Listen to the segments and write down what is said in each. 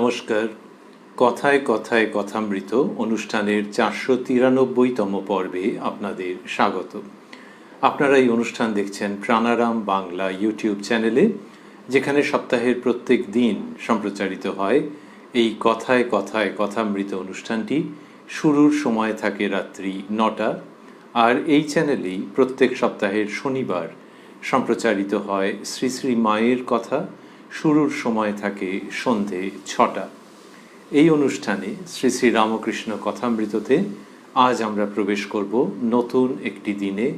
নমস্কার। কথায় কথায় কথামৃত অনুষ্ঠানের 493তম পর্বে আপনাদের স্বাগত। আপনারা এই অনুষ্ঠান দেখছেন প্রাণারাম বাংলা ইউটিউব চ্যানেলে, যেখানে সপ্তাহের প্রত্যেক দিন সম্প্রচারিত হয় এই কথায় কথায় কথামৃত অনুষ্ঠানটি। শুরুর সময় থাকে রাত্রি 9টা, আর এই চ্যানেলেই প্রত্যেক সপ্তাহের শনিবার সম্প্রচারিত হয় শ্রী শ্রী মায়ের কথা। শুরুর সময় থাকে সন্ধে 6টা। এই অনুষ্ঠানে শ্রী শ্রী রামকৃষ্ণ কথামৃততে আজ আমরা প্রবেশ করব নতুন একটি দিনে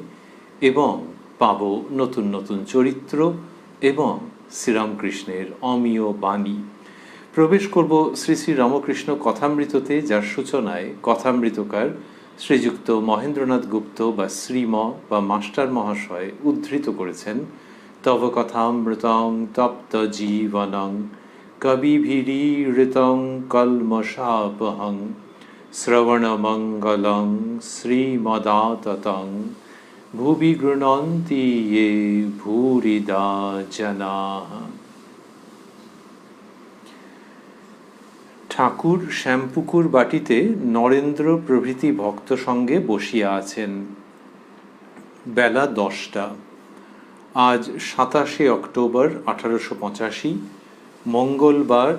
এবং পাব নতুন নতুন চরিত্র এবং শ্রীরামকৃষ্ণের অমীয় বাণী। প্রবেশ করব শ্রী শ্রী রামকৃষ্ণ কথামৃততে, যার সূচনায় কথামৃতকার শ্রীযুক্ত মহেন্দ্রনাথ গুপ্ত বা শ্রীম বা মাস্টার মহাশয় উদ্ধৃত করেছেন, তব কথামৃতং তপ্ত জীবনং কবিভিরীড়িতং কল্মষাপহং শ্রবণমঙ্গলং শ্রীমদাততং ভুবি গৃণন্তি ये ভূরিদা জনাঃ। ঠাকুর শ্যামপুকুর বাটিতে নরেন্দ্র প্রভৃতি ভক্ত সঙ্গে বসিয়া আছেন। বেলা 10টা। আজ 27শে অক্টোবর 1885, মঙ্গলবার,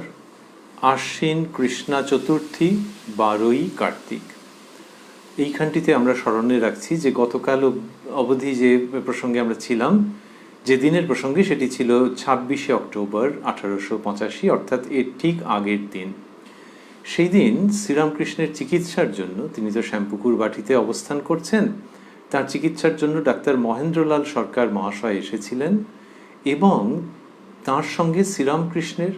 আশ্বিন কৃষ্ণা চতুর্থী, 12ই কার্তিক। এইখানটিতে আমরা স্মরণে রাখছি যে গতকাল অবধি যে প্রসঙ্গে আমরা ছিলাম, যে দিনের প্রসঙ্গে, সেটি ছিল 26শে অক্টোবর 1885, অর্থাৎ এর ঠিক আগের দিন। সেই দিন শ্রীরামকৃষ্ণের চিকিৎসার জন্য, তিনি তো শ্যামপুকুর বাটিতে অবস্থান করছেন, তার চিকিৎসার জন্য ডাক্তার মহেন্দ্রলাল সরকার মহাশয় এসেছিলেন এবং তার সঙ্গে শ্রীরামকৃষ্ণের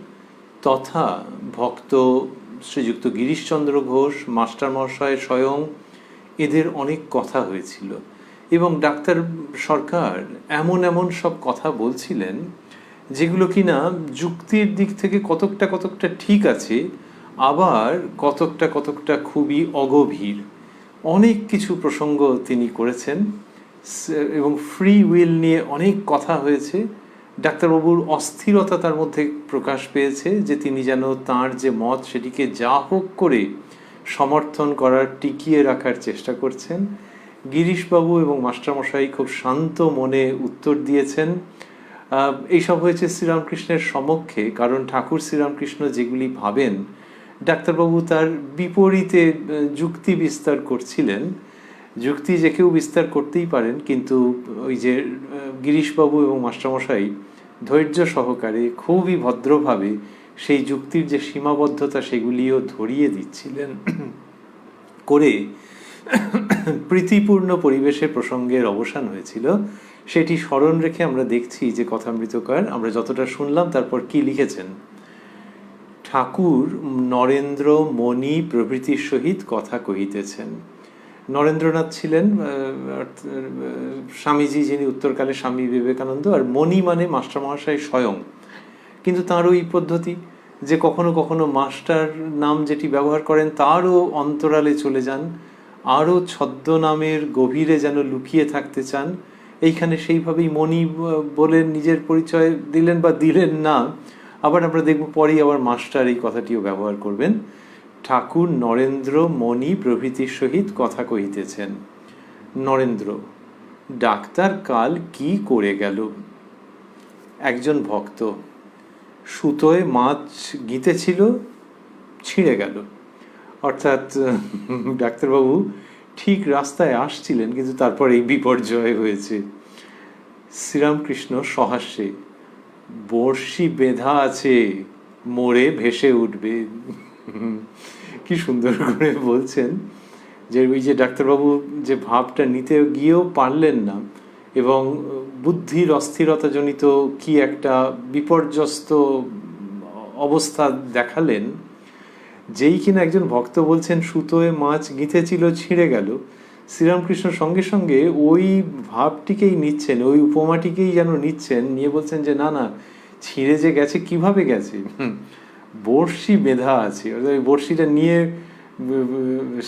তথা ভক্ত শ্রীযুক্ত গিরিশচন্দ্র ঘোষ, মাস্টার মহাশয় স্বয়ং, এদের অনেক কথা হয়েছিল। এবং ডাক্তার সরকার এমন এমন সব কথা বলছিলেন যেগুলো কিনা যুক্তির দিক থেকে কতকটা ঠিক আছে, আবার কতকটা খুবই অগভীর। অনেক কিছু প্রসঙ্গ তিনি করেছেন এবং ফ্রি উইল নিয়ে অনেক কথা হয়েছে। ডাক্তারবাবুর অস্থিরতা তার মধ্যে প্রকাশ পেয়েছে, যে তিনি যেন তার যে মত সেটিকে যা হোক করে সমর্থন করার, টিকিয়ে রাখার চেষ্টা করছেন। গিরিশবাবু এবং মাস্টারমশাই খুব শান্ত মনে উত্তর দিয়েছেন। এইসব হয়েছে শ্রীরামকৃষ্ণের সমক্ষে, কারণ ঠাকুর শ্রীরামকৃষ্ণ যেগুলি ভাবেন ডাক্তারবাবু তার বিপরীতে যুক্তি বিস্তার করছিলেন। যুক্তি যে কেউ বিস্তার করতেই পারেন, কিন্তু ওই যে গিরিশবাবু এবং মাস্টারমশাই ধৈর্য সহকারে খুবই ভদ্রভাবে সেই যুক্তির যে সীমাবদ্ধতা সেগুলিও ধরিয়ে দিচ্ছিলেন করে প্রীতিপূর্ণ পরিবেশে প্রসঙ্গের অবসান হয়েছিল। সেটি স্মরণ রেখে আমরা দেখছি যে কথামৃতকার, আমরা যতটা শুনলাম তারপর কি লিখেছেন। ঠাকুর নরেন্দ্র, মণি প্রভৃতির সহিত কথা কহিতেছেন। নরেন্দ্রনাথ ছিলেন স্বামীজি, যিনি উত্তরকালে স্বামী বিবেকানন্দ, আর মণি মানে মাস্টার মহাশয় স্বয়ং। কিন্তু তাঁরও এই পদ্ধতি যে কখনো কখনো মাস্টার নাম যেটি ব্যবহার করেন তারও অন্তরালে চলে যান, আরও ছদ্মনামের গভীরে যেন লুকিয়ে থাকতে চান। এইখানে সেইভাবেই মণি বলে নিজের পরিচয় দিলেন বা দিলেন না। আবার আমরা দেখব পরেই আবার মাস্টার এই কথাটিও ব্যবহার করবেন। ঠাকুর নরেন্দ্র, মণি প্রভৃতির সহিত কথা কহিতেছেন। নরেন্দ্র: ডাক্তার কাল কি করে গেল? একজন ভক্ত: সুতোয় মাছ গিঁথেছিল, ছিঁড়ে গেল। অর্থাৎ ডাক্তারবাবু ঠিক রাস্তায় আসছিলেন, কিন্তু তারপর এই বিপর্যয় হয়েছে। শ্রীরামকৃষ্ণ সহাস্যে: বড়শি বেঁধা আছে, মোড়ে ভেসে উঠবে। কি সুন্দর করে বলছেন যে ওই যে ডাক্তারবাবু যে ভাবটা নিতে গিয়েও পারলেন না, এবং বুদ্ধির অস্থিরতাজনিত কি একটা বিপর্যস্ত অবস্থা দেখালেন। যেই কিনা একজন ভক্ত বলছেন সুতোয় মাছ গিঁথেছিল, ছিঁড়ে গেল, শ্রীরামকৃষ্ণ সঙ্গে সঙ্গে ওই ভাবটিকেই নিচ্ছেন, ওই উপমাটিকেই যেন নিচ্ছেন, নিয়ে বলছেন যে না না, ছিঁড়ে যে গেছে, কিভাবে গেছে? বড়শি বেঁধা আছে, ওই বড়শিটা নিয়ে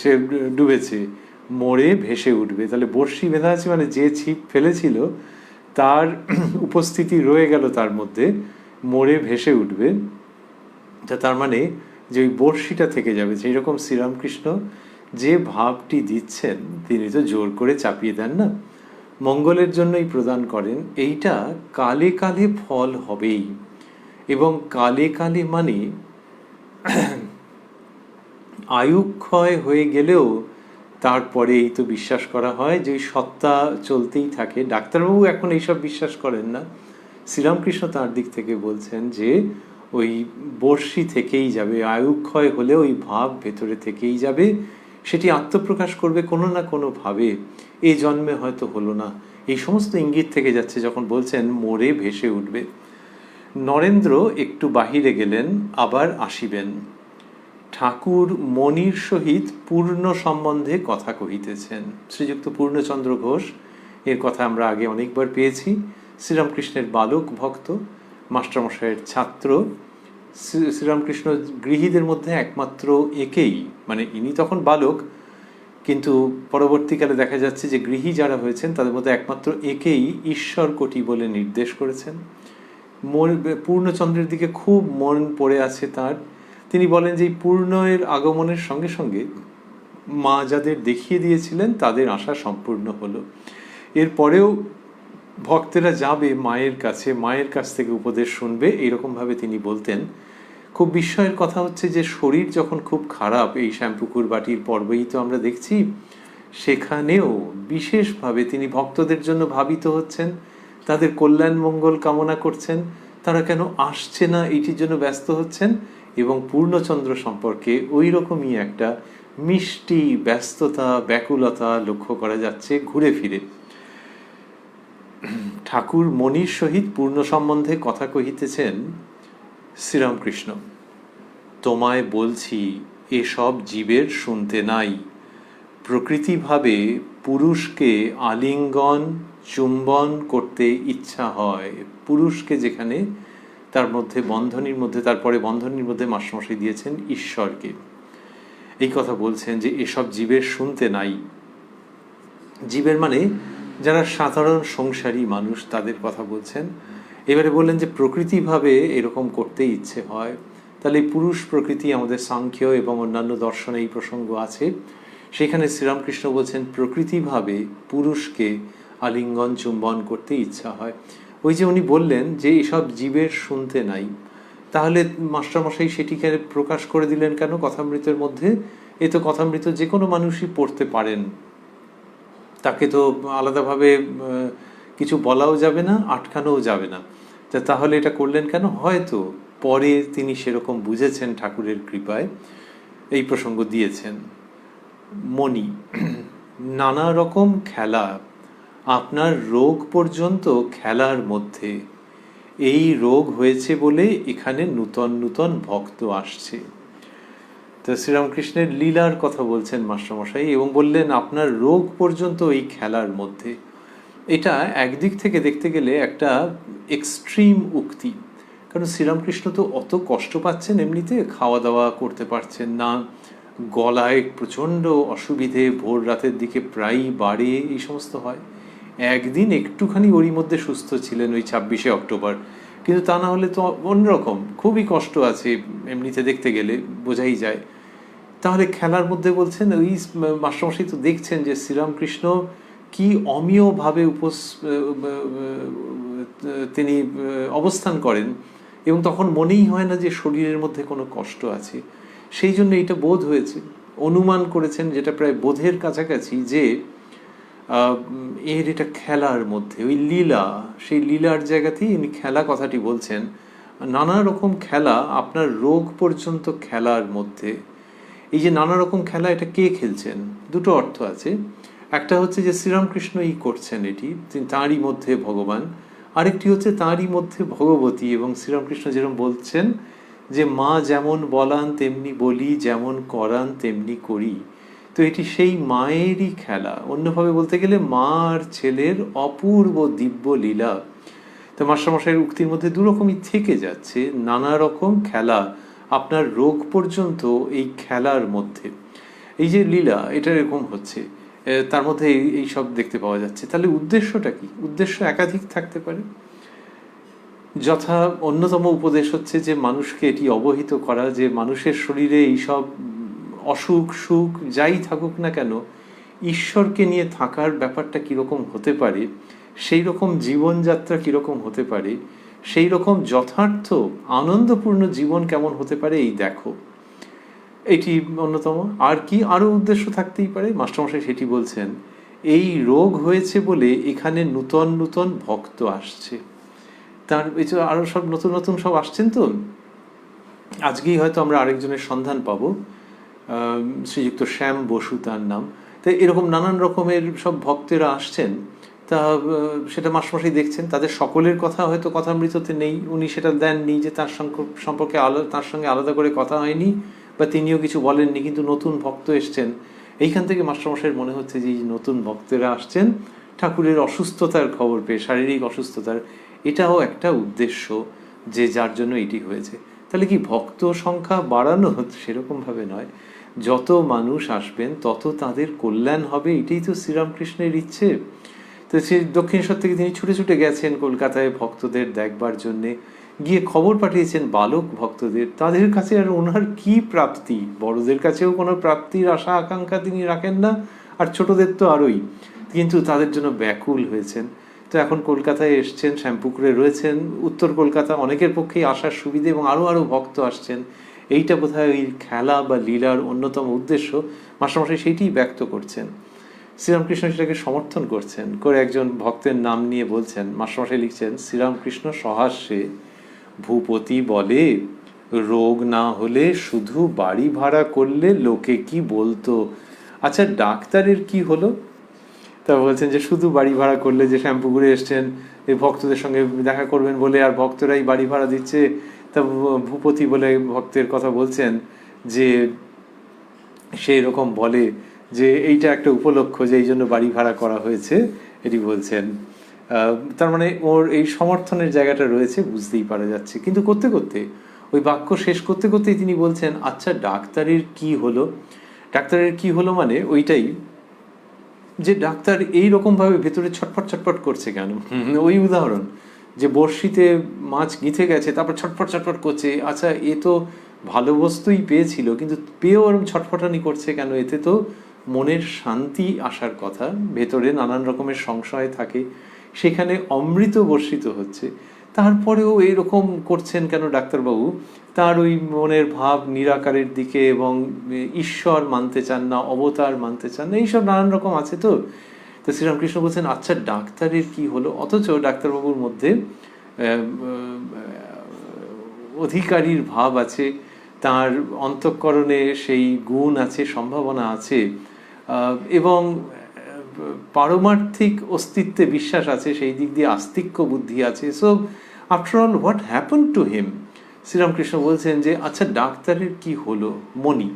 সে ডুবেছে, মোড়ে ভেসে উঠবে। তাহলে বড়শি বেঁধা আছে মানে যে ছিপ ফেলেছিল তার উপস্থিতি রয়ে গেল তার মধ্যে, মোড়ে ভেসে উঠবে। তার মানে যে ওই বড়শিটা থেকে যাবে। সেই রকম শ্রীরামকৃষ্ণ যে ভাবটি দিচ্ছেন তিনি তো জোর করে চাপিয়ে দেন না, মঙ্গলের জন্যই প্রদান করেন। এইটা কালে কালে ফল হবেই, এবং কালে কালে মানে আয়ুক্ষয় হয়ে গেলেও তারপরে এই তো বিশ্বাস করা হয় যে ওই সত্তা চলতেই থাকে। ডাক্তারবাবু এখন এইসব বিশ্বাস করেন না, শ্রীরামকৃষ্ণ তার দিক থেকে বলছেন যে ওই বর্ষি থেকেই যাবে, আয়ুক্ষয় হলে ওই ভাব ভেতরে থেকেই যাবে, সেটি আত্মপ্রকাশ করবে কোনো না কোনো ভাবে, এই জন্মে হয়তো হলো না, এই সমস্ত ইঙ্গিত থেকে যাচ্ছে যখন বলছেন মোরে ভেসে উঠবে। নরেন্দ্র একটু বাহিরে গেলেন, আবার আসিবেন। ঠাকুর মনির সহিত পূর্ণ সম্বন্ধে কথা কহিতেছেন। শ্রীযুক্ত পূর্ণচন্দ্র ঘোষ, এর কথা আমরা আগে অনেকবার পেয়েছি। শ্রীরামকৃষ্ণের বালক ভক্ত, মাস্টারমশাইয়ের ছাত্র। শ্রীরামকৃষ্ণ গৃহীদের মধ্যে একমাত্র একেই, মানে ইনি তখন বালক, কিন্তু পরবর্তীকালে দেখা যাচ্ছে যে গৃহী যারা হয়েছেন তাদের মধ্যে একমাত্র একেই ঈশ্বর কোটি বলে নির্দেশ করেছেন। পূর্ণচন্দ্রের দিকে খুব মন পড়ে আছে তার। তিনি বলেন যে এই পূর্ণের আগমনের সঙ্গে সঙ্গে মা যাদের দেখিয়ে দিয়েছিলেন তাদের আশা সম্পূর্ণ হলো। এরপরেও ভক্তেরা যাবে মায়ের কাছে, মায়ের কাছ থেকে উপদেশ শুনবে, এইরকমভাবে তিনি বলতেন। খুব বিস্ময়ের কথা হচ্ছে যে শরীর যখন খুব খারাপ, এই শ্যামপুকুর বাটির পর্বেই তো আমরা দেখছি, সেখানেও বিশেষভাবে তিনি ভক্তদের জন্য ভাবিত হচ্ছেন, তাদের কল্যাণ মঙ্গল কামনা করছেন, তারা কেন আসছে না এইটির জন্য ব্যস্ত হচ্ছেন। এবং পূর্ণচন্দ্র সম্পর্কে ওই রকমই একটা মিষ্টি ব্যস্ততা, ব্যাকুলতা লক্ষ্য করা যাচ্ছে ঘুরে ফিরে। ঠাকুর মনির সহিত পূর্ণ সম্বন্ধে কথা কহিতেছেন শ্রীরামকৃষ্ণ। তোমায় বলছি এসব জীবের শুনতে নাই। প্রকৃতিভাবে পুরুষকে আলিঙ্গন চুম্বন করতে ইচ্ছা হয়। পুরুষকে যেখানে তার মধ্যে বন্ধনীর মধ্যে, তারপরে বন্ধনীর মধ্যে মাস্টারমশাই দিয়েছেন ঈশ্বরকে। এই কথা বলছেন যে এসব জীবের শুনতে নাই। জীবের মানে যারা সাধারণ সংসারী মানুষ, তাদের কথা বলছেন। এবারে বললেন যে প্রকৃতিভাবে এরকম করতে ইচ্ছে হয়। তাহলে পুরুষ প্রকৃতি আমাদের সাংখ্য এবং অন্যান্য দর্শনে এই প্রসঙ্গ আছে। সেখানে শ্রীরামকৃষ্ণ বলছেন প্রকৃতিভাবে পুরুষকে আলিঙ্গন চুম্বন করতে ইচ্ছা হয়। ওই যে উনি বললেন যে এসব জীবের শুনতে নাই, তাহলে মাস্টারমশাই সেটিকে প্রকাশ করে দিলেন কেন কথামৃতের মধ্যে? এ তো কথামৃত যে কোনো মানুষই পড়তে পারেন, তাকে তো আলাদাভাবে কিছু বলাও যাবে না, আটকানোও যাবে না। তাহলে এটা করলেন কেন? হয়তো পরে তিনি সেরকম বুঝেছেন, ঠাকুরের কৃপায় এই প্রসঙ্গ দিয়েছেন। মণি, নানা রকম খেলা, আপনার রোগ পর্যন্ত খেলার মধ্যে। এই রোগ হয়েছে বলে এখানে নূতন নূতন ভক্ত আসছে। তো শ্রীরামকৃষ্ণের লীলার কথা বলছেন মাস্টারমশাই, এবং বললেন আপনার রোগ পর্যন্ত এই খেলার মধ্যে। এটা একদিক থেকে দেখতে গেলে একটা এক্সট্রিম উক্তি, কারণ শ্রীরামকৃষ্ণ তো অত কষ্ট পাচ্ছেন, এমনিতে খাওয়া দাওয়া করতে পারছেন না, গলায় প্রচণ্ড অসুবিধে, ভোর রাতের দিকে প্রায়ই বাড়ে, এই সমস্ত হয়। একদিন একটুখানি ওরই মধ্যে সুস্থ ছিলেন, ওই 26শে অক্টোবর, কিন্তু তা না হলে তো অন্যরকম খুবই কষ্ট আছে এমনিতে দেখতে গেলে, বোঝাই যায়। তাহলে খেলার মধ্যে বলছেন, ওই মাস্টারমশাই তো দেখছেন যে শ্রীরামকৃষ্ণ কি অমীয়ভাবে তিনি অবস্থান করেন, এবং তখন মনেই হয় না যে শরীরের মধ্যে কোনো কষ্ট আছে। সেই জন্য এটা বোধ হয়েছে, অনুমান করেছেন, যেটা প্রায় বোধের কাছাকাছি, যে এর এটা খেলার মধ্যে, ওই লীলা, সেই লীলার জায়গাতেই উনি খেলা কথাটি বলছেন। নানা রকম খেলা, আপনার রোগ পর্যন্ত খেলার মধ্যে। এই যে নানা রকম খেলা, এটা কে খেলছেন? দুটো অর্থ আছে। একটা হচ্ছে যে শ্রীরামকৃষ্ণই করছেন এটি, তাঁরই মধ্যে ভগবান। আরেকটি হচ্ছে তাঁরই মধ্যে ভগবতী। এবং শ্রীরামকৃষ্ণ যেরকম বলছেন যে মা যেমন বলান তেমনি বলি, যেমন করান তেমনি করি। তো এটি সেই মায়েরই খেলা, অন্যভাবে বলতে গেলে মা আর ছেলের অপূর্ব দিব্য লীলা। তো মাস্টারমশাইয়ের উক্তির মধ্যে দুরকমই থেকে যাচ্ছে, নানা রকম খেলা, আপনার রোগ পর্যন্ত এই খেলার মধ্যে। এই যে লীলা, এটা এরকম হচ্ছে, তার মধ্যে এই সব দেখতে পাওয়া যাচ্ছে। তাহলে উদ্দেশ্যটা কি? উদ্দেশ্য একাধিক থাকতে পারে। যথা অন্যতম উপদেশ হচ্ছে যে মানুষকে এটি অবহিত করা যে মানুষের শরীরে এইসব অসুখ সুখ যাই থাকুক না কেন, ঈশ্বরকে নিয়ে থাকার ব্যাপারটা কীরকম হতে পারে, সেই রকম জীবনযাত্রা কীরকম হতে পারে, সেই রকম যথার্থ আনন্দপূর্ণ জীবন কেমন হতে পারে এই দেখো। এটি অন্যতম। আর কি আরও উদ্দেশ্য থাকতেই পারে? মাস্টারমশাই সেটি বলছেন, এই রোগ হয়েছে বলে এখানে নূতন নূতন ভক্ত আসছে। তার এছাড়া আরও সব নতুন নতুন সব আসছেন। তো আজকেই হয়তো আমরা আরেকজনের সন্ধান পাবো, শ্রীযুক্ত শ্যাম বসু তার নাম। তাই এরকম নানান রকমের সব ভক্তেরা আসছেন। তা সেটা মাস্টারমশাই দেখছেন, তাদের সকলের কথা হয়তো কথামৃততে নেই, উনি সেটা দেননি যে তার সম্পর্কে তার সঙ্গে আলাদা করে কথা হয়নি বা তিনিও কিছু বলেননি, কিন্তু নতুন ভক্ত এসছেন। এইখান থেকে মাস্টারমশাইয়ের মনে হচ্ছে যে এই নতুন ভক্তেরা আসছেন ঠাকুরের অসুস্থতার খবর পেয়ে, শারীরিক অসুস্থতার, এটাও একটা উদ্দেশ্য যে যার জন্য এটি হয়েছে। তাহলে কি ভক্ত সংখ্যা বাড়ানো? সেরকমভাবে নয়, যত মানুষ আসবেন তত তাদের কল্যাণ হবে, এটাই তো শ্রীরামকৃষ্ণের ইচ্ছে। তো সে দক্ষিণেশ্বর থেকে তিনি ছুটে ছুটে গেছেন কলকাতায় ভক্তদের দেখবার জন্যে, গিয়ে খবর পাঠিয়েছেন বালক ভক্তদের। তাদের কাছে আর ওনার কি প্রাপ্তি? বড়দের কাছেও কোনো প্রাপ্তির আশা আকাঙ্ক্ষা তিনি রাখেন না, আর ছোটদের তো আরোই, কিন্তু তাদের জন্য ব্যাকুল হয়েছেন। তো এখন কলকাতায় এসছেন, শ্যামপুকুরে রয়েছেন, উত্তর কলকাতা অনেকের পক্ষেই আসার সুবিধে, এবং আরও আরও ভক্ত আসছেন। এইটা বোধহয় ওই খেলা বা লীলার অন্যতম উদ্দেশ্য। মাস্টারমশাই সেইটিই ব্যক্ত করছেন, শ্রীরামকৃষ্ণ সেটাকে সমর্থন করছেন। করে একজন ভক্তের নাম নিয়ে বলছেন, মাস্টারমশাই লিখছেন, শ্রীরামকৃষ্ণ সহাস্যে ভূপতি বলে, রোগ না হলে শুধু বাড়ি ভাড়া করলে লোকে কি বলতো? আচ্ছা ডাক্তারের কি হলো? তা বলছেন যে শুধু বাড়ি ভাড়া করলে, যে শ্যামপুকুরে এসছেন এই ভক্তদের সঙ্গে দেখা করবেন বলে, আর ভক্তরাই বাড়ি ভাড়া দিচ্ছে। তা ভূপতি বলে ভক্তের কথা বলছেন যে সেই রকম বলে যে এইটা একটা উপলক্ষ, যে এই জন্য বাড়ি ভাড়া করা হয়েছে, এটি বলছেন। তার মানে ওর এই সমর্থনের জায়গাটা রয়েছে, বুঝতেই পারা যাচ্ছে। কিন্তু করতে করতে ওই বাক্য শেষ করতে করতেই তিনি বলছেন, আচ্ছা ডাক্তারের কি হলো? ডাক্তারের কি হলো মানে ওইটাই যে ডাক্তার এই রকমভাবে ভেতরে ছটফট ছটফট করছে কেন? ওই উদাহরণ যে বড়শিতে মাছ গিঁথে গেছে, তারপর ছটফট ছটফট করছে। আচ্ছা এ তো ভালো বস্তুই পেয়েছিল, কিন্তু পেয়েও ওরকম ছটফটানি করছে কেন? এতে তো মনের শান্তি আসার কথা, ভেতরে নানান রকমের সংশয় থাকে, সেখানে অমৃত বর্ষিত হচ্ছে, তারপরেও এইরকম করছেন কেন ডাক্তারবাবু? তার ওই মনের ভাব নিরাকারের দিকে, এবং ঈশ্বর মানতে চান না, অবতার মানতে চান না, এইসব নানান রকম আছে। তো তো শ্রীরামকৃষ্ণ বলছেন, আচ্ছা ডাক্তারের কি হলো? অথচ ডাক্তারবাবুর মধ্যে অধিকারীর ভাব আছে, তার অন্তঃকরণে সেই গুণ আছে, সম্ভাবনা আছে, এবং পারমার্থিক অস্তিত্বে বিশ্বাস আছে, সেই দিক দিয়ে আস্তিক্য বুদ্ধি আছে। So after all what happen to him? Sri Ramakrishna বলছেন যে আচ্ছা ডাক্তারের কি হলো? মণি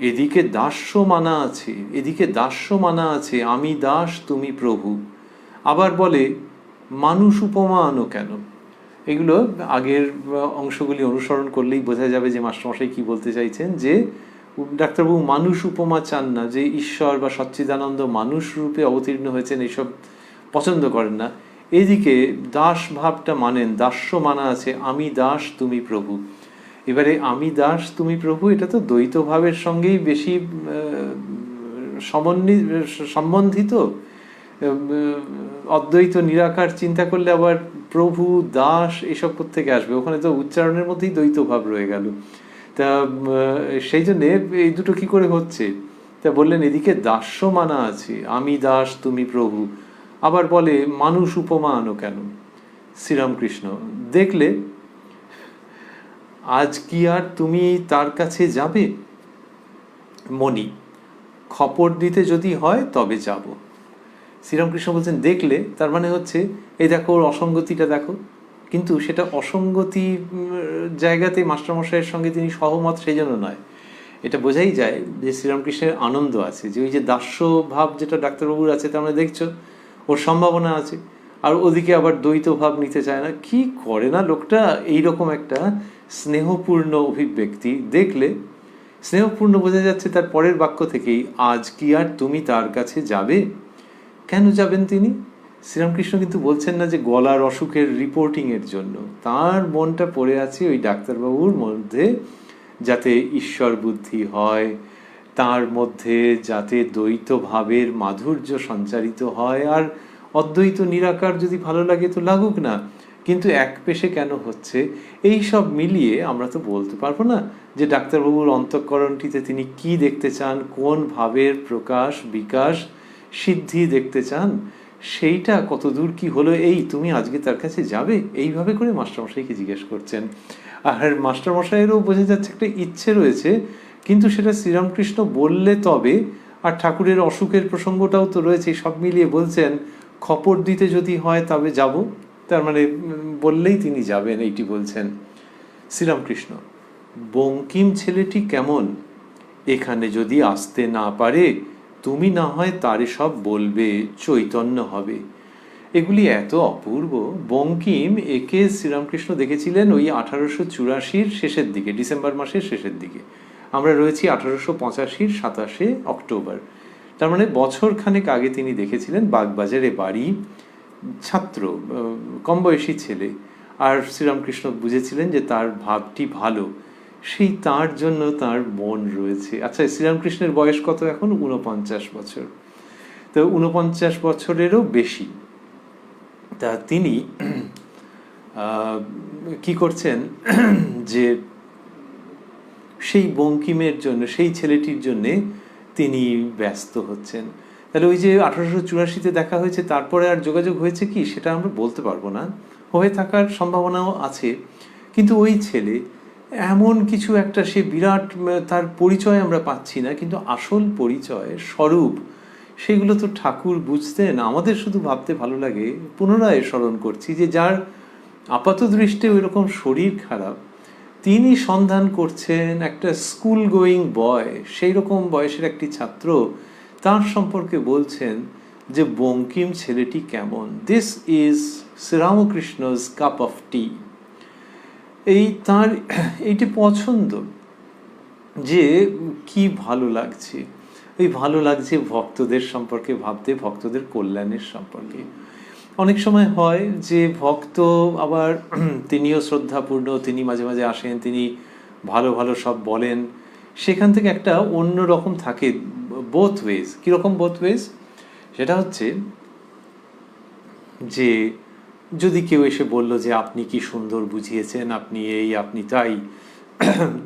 এদিকে দাস্য মানা আছে, এদিকে দাস্য মানা আছে, আমি দাস তুমি প্রভু। আবার বলে মানুষ উপমা আনো কেন? এগুলো আগের অংশগুলি অনুসরণ করলেই বোঝা যাবে যে মাস্টারমশাই কি বলতে চাইছেন, যে ডাক্তারবাবু মানুষ উপমা চান না, যে ঈশ্বর বা সচ্চিদানন্দ মানুষ রূপে অবতীর্ণ হয়েছেন এইসব পছন্দ করেন না। এদিকে দাস ভাবটা মানেন, দাস্য মানা আছে, আমি দাস তুমি প্রভু। এবারে আমি দাস তুমি প্রভু, এটা তো দ্বৈত ভাবের সঙ্গেই বেশি সম্বন্ধিত। অদ্বৈত নিরাকার চিন্তা করলে আবার প্রভু দাস এসব থেকে আসবে, ওখানে তো উচ্চারণের মধ্যেই দ্বৈত ভাব রয়ে গেল। তা সেই জন্যে এই দুটো কি করে হচ্ছে? তা বললেন এদিকে দাস্য মানা আছে, আমি দাস তুমি প্রভু, আবার বলে মানুষ উপমা আনো কেন? শ্রীরামকৃষ্ণ দেখলে আজ কি আর তুমি তার কাছে যাবে? মণি খপর দিতে যদি হয় তবে যাব। শ্রীরামকৃষ্ণ বলছেন দেখলে, তার মানে হচ্ছে এই দেখো ওর অসঙ্গতিটা দেখো, কিন্তু সেটা অসঙ্গতি জায়গাতে মাস্টারমশাইয়ের সঙ্গে তিনি সহমত সেই জন্য নয়। এটা বোঝাই যায় যে শ্রীরামকৃষ্ণের আনন্দ আছে, যে ওই যে দাস্য ভাব যেটা ডাক্তারবাবুর আছে, তার মানে দেখছো ওর সম্ভাবনা আছে। আর ওদিকে আবার দ্বৈত ভাব নিতে চায় না। কি করে না লোকটা? এইরকম একটা স্নেহপূর্ণ অভিব্যক্তি দেখলে, স্নেহপূর্ণ বোঝা যাচ্ছে তার পরের বাক্য থেকেই, আজ কি আর তুমি তার কাছে যাবে? কেন যাবেন তিনি? শ্রীরামকৃষ্ণ কিন্তু বলছেন না যে গলার অসুখের রিপোর্টিংয়ের জন্য, তার মনটা পড়ে আছে ওই ডাক্তারবাবুর মধ্যে যাতে ঈশ্বর বুদ্ধি হয়, তার মধ্যে যাতে দ্বৈত ভাবের মাধুর্য সঞ্চারিত হয়, আর অদ্বৈত নিরাকার যদি ভালো লাগে তো লাগুক না, কিন্তু এক পেশে কেন হচ্ছে, এই সব মিলিয়ে আমরা তো বলতে পারবো না যে ডাক্তারবাবুর অন্তঃকরণটিতে তিনি কি দেখতে চান, কোন ভাবের প্রকাশ বিকাশ সিদ্ধি দেখতে চান, সেইটা কতদূর কি হলো। এই তুমি আজকে তার কাছে যাবে, এইভাবে করে মাস্টারমশাইকে জিজ্ঞেস করছেন। আর মাস্টারমশাইয়েরও বোঝা যাচ্ছে একটা ইচ্ছে রয়েছে, কিন্তু সেটা শ্রীরামকৃষ্ণ বললে তবে, আর ঠাকুরের অসুখের প্রসঙ্গটাও তো রয়েছে, সব মিলিয়ে বলছেন খপর দিতে যদি হয় তবে যাব, তার মানে বললেই তিনি যাবেন, এইটি বলছেন। শ্রীরামকৃষ্ণ, বঙ্কিম ছেলেটি কেমন, এখানে যদি আসতে না পারে তুমি না হয় তারে সব বলবে, চৈতন্য হবে। এগুলি এত অপূর্ব। বঙ্কিম একে শ্রীরামকৃষ্ণ দেখেছিলেন ওই 1884 শেষের দিকে, ডিসেম্বর মাসের শেষের দিকে। আমরা রয়েছি 1885 27 অক্টোবর, তার মানে বছর খানেক আগে তিনি দেখেছিলেন। বাগবাজারে বাড়ি, ছাত্র, কম বয়সী ছেলে, আর শ্রীরামকৃষ্ণ বুঝেছিলেন যে তার ভাবটি ভালো, সেই তার জন্য তার মন রয়েছে। আচ্ছা, শ্রীরামকৃষ্ণের বয়স কত এখন? 49 বছর। তো 49 বছরেরও বেশি। তা তিনি কি করছেন যে সেই বঙ্কিমের জন্য, সেই ছেলেটির জন্যে তিনি ব্যস্ত হচ্ছেন। তাহলে ওই যে 1884-তে দেখা হয়েছে, তারপরে আর যোগাযোগ হয়েছে কি সেটা আমরা বলতে পারবো না, হয়ে থাকার সম্ভাবনাও আছে। কিন্তু ওই ছেলে এমন কিছু একটা, সে বিরাট, তার পরিচয় আমরা পাচ্ছি না, কিন্তু আসল পরিচয় স্বরূপ সেগুলো তো ঠাকুর বুঝতেন। আমাদের শুধু ভাবতে ভালো লাগে, পুনরায় স্মরণ করছি যে যার আপাত দৃষ্টে ওই রকম শরীর খারাপ, তিনি সন্ধান করছেন একটা স্কুল গোয়িং বয়, সেই রকম বয়সের একটি ছাত্র, তার সম্পর্কে বলছেন যে বঙ্কিম ছেলেটি কেমন। দিস ইজ শ্রীরামকৃষ্ণ's কাপ অফ টি। এই তার এইটি পছন্দ, যে কি ভালো লাগছে, এই ভালো লাগছে ভক্তদের সম্পর্কে ভাবতে, ভক্তদের কল্যাণের সম্পর্কে। অনেক সময় হয় যে ভক্ত আবার তিনিও শ্রদ্ধাপূর্ণ, তিনি মাঝে মাঝে আসেন, তিনি ভালো ভালো সব বলেন, সেখান থেকে একটা অন্য রকম থাকে, বোথ ওয়েজ। কীরকম বোথ ওয়েজ? সেটা হচ্ছে যে যদি কেউ এসে বলল যে আপনি কি সুন্দর বুঝিয়েছেন, আপনি এই, আপনি তাই,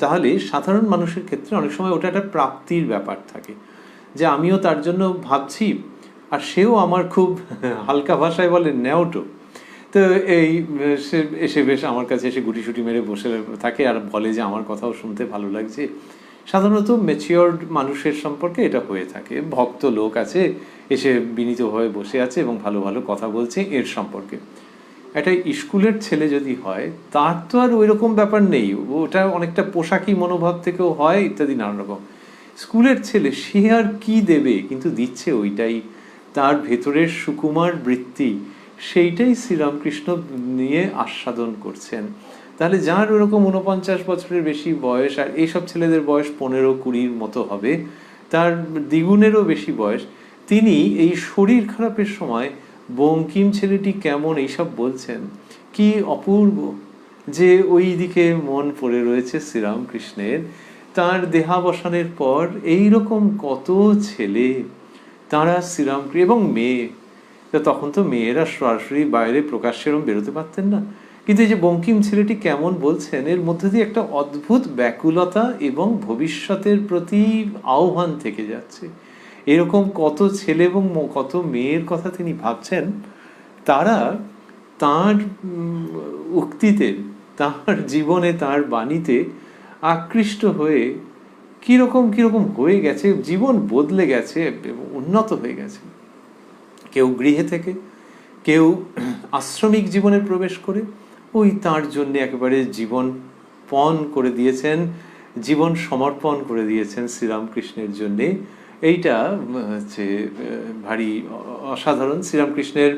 তাহলে সাধারণ মানুষের ক্ষেত্রে অনেক সময় ওটা একটা প্রাপ্তির ব্যাপার থাকে, যে আমিও তার জন্য ভাবছি, আর সেও আমার খুব হালকা ভাষায় বলে ন্যাওটো। তো এই সে এসে বেশ আমার কাছে এসে গুটিসুটি মেরে বসে থাকে আর বলে যে আমার কথাও শুনতে ভালো লাগছে। সাধারণত ম্যাচিওরড মানুষের সম্পর্কে এটা হয়ে থাকে। ভক্ত লোক আছে, এসে বিনীতভাবে বসে আছে এবং ভালো ভালো কথা বলছে এর সম্পর্কে। একটা স্কুলের ছেলে যদি হয়, তার তো আর ওই রকম ব্যাপার নেই, ওটা অনেকটা পোশাকি মনোভাব থেকেও হয়, ইত্যাদি নানান রকম। স্কুলের ছেলে সে আর কি দেবে, কিন্তু দিচ্ছে ওইটাই, তার ভেতরের সুকুমার বৃত্তি, সেইটাই শ্রীরামকৃষ্ণ নিয়ে আস্বাদন করছেন। তাহলে যার ওরকম 49 বছরের বেশি বয়স, আর এইসব ছেলেদের বয়স 15-20 মতো হবে, তার দ্বিগুণেরও বেশি বয়স, তিনি এই শরীর খারাপের সময় বঙ্কিম ছেলেটি কেমন এইসব বলছেন। কি অপূর্ব যে ওই দিকে মন পড়ে রয়েছে শ্রীরামকৃষ্ণের। তার দেহাবসানের পর এইরকম কত ছেলে, তারা শ্রীরামকৃষ্ণ এবং মেয়ে, তখন তো মেয়েরা সরাসরি বাইরে প্রকাশ্যেরম বেরোতে পারতেন না, কিন্তু এই যে বঙ্কিম ছেলেটি কেমন বলছেন, এর মধ্যে দিয়ে একটা অদ্ভুত ব্যাকুলতা এবং ভবিষ্যতের প্রতি আহ্বান থেকে যাচ্ছে। এরকম কত ছেলে এবং কত মেয়ের কথা তিনি ভাবছেন, তারা তার উক্তিতে, তার জীবনে, তার বাণীতে আকৃষ্ট হয়ে কিরকম কিরকম হয়ে গেছে, জীবন বদলে গেছে এবং উন্নত হয়ে গেছে। কেউ গৃহে থেকে, কেউ আশ্রমিক জীবনে প্রবেশ করে ওই তার জন্য একেবারে জীবন পণ করে দিয়েছেন, জীবন সমর্পণ করে দিয়েছেন শ্রীরামকৃষ্ণের জন্যে। এইটা হচ্ছে ভারী অসাধারণ। শ্রীরামকৃষ্ণের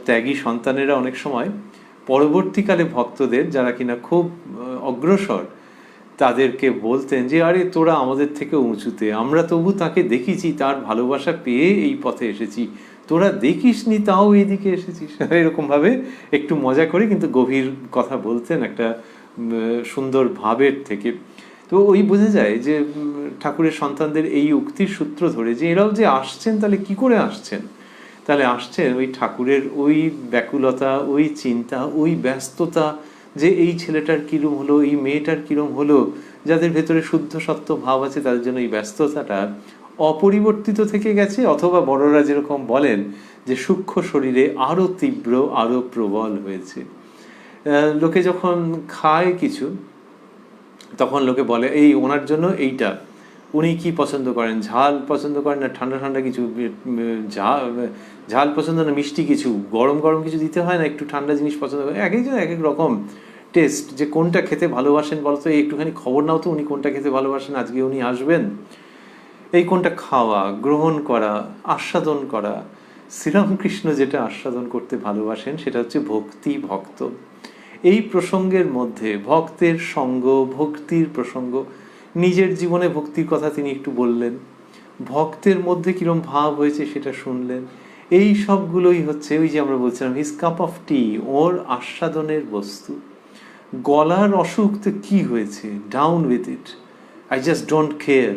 ত্যাগী সন্তানেরা অনেক সময় পরবর্তীকালে ভক্তদের, যারা কিনা খুব অগ্রসর, তাদেরকে বলতেন যে আরে তোরা আমাদের থেকে উঁচুতে, আমরা তবু তাকে দেখেছি, তার ভালোবাসা পেয়ে এই পথে এসেছি, তোরা দেখিস নি তাও এইদিকে এসেছিস, এরকমভাবে একটু মজা করে কিন্তু গভীর কথা বলতেন একটা সুন্দর ভাবের থেকে। তো ওই বোঝা যায় যে ঠাকুরের সন্তানদের এই উক্তির সূত্র ধরে যে এরাও যে আসছেন, তাহলে কি করে আসছেন? তাহলে আসছেন ওই ঠাকুরের ওই ব্যাকুলতা, ওই চিন্তা, ওই ব্যস্ততা, যে এই ছেলেটার কিরম হলো, এই মেয়েটার কিরম হলো, যাদের ভেতরে শুদ্ধ সত্য ভাব আছে তাদের জন্য এই ব্যস্ততাটা অপরিবর্তিত থেকে গেছে, অথবা বড়রা যেরকম বলেন যে সূক্ষ্ম শরীরে আরো তীব্র, আরো প্রবল হয়েছে। লোকে যখন খায় কিছু, তখন লোকে বলে এই ওনার জন্য এইটা, উনি কি পছন্দ করেন, ঝাল পছন্দ করেন না ঠান্ডা ঠান্ডা কিছু, ঝাল পছন্দ না মিষ্টি কিছু, গরম গরম কিছু দিতে হয় না একটু ঠান্ডা জিনিস পছন্দ করেন। এক একজন এক এক রকম টেস্ট, যে কোনটা খেতে ভালোবাসেন বলতো, একটুখানি খবর নাও তো উনি কোনটা খেতে ভালোবাসেন, আজকে উনি আসবেন। এই কোনটা খাওয়া, গ্রহণ করা, আস্বাদন করা। শ্রীরামকৃষ্ণ যেটা আস্বাদন করতে ভালোবাসেন সেটা হচ্ছে ভক্তি, ভক্ত। এই প্রসঙ্গের মধ্যে ভক্তের সঙ্গ, ভক্তির প্রসঙ্গ, নিজের জীবনে ভক্তির কথা তিনি একটু বললেন, ভক্তের মধ্যে কিরম ভাব হয়েছে সেটা শুনলেন। এই সবগুলোই হচ্ছে ওই যে আমরা বলছিলাম হিজ কাপ অফ টি, ওর আস্বাদনের বস্তু। গলার অসুখ তো কি হয়েছে, down with it, I just don't care.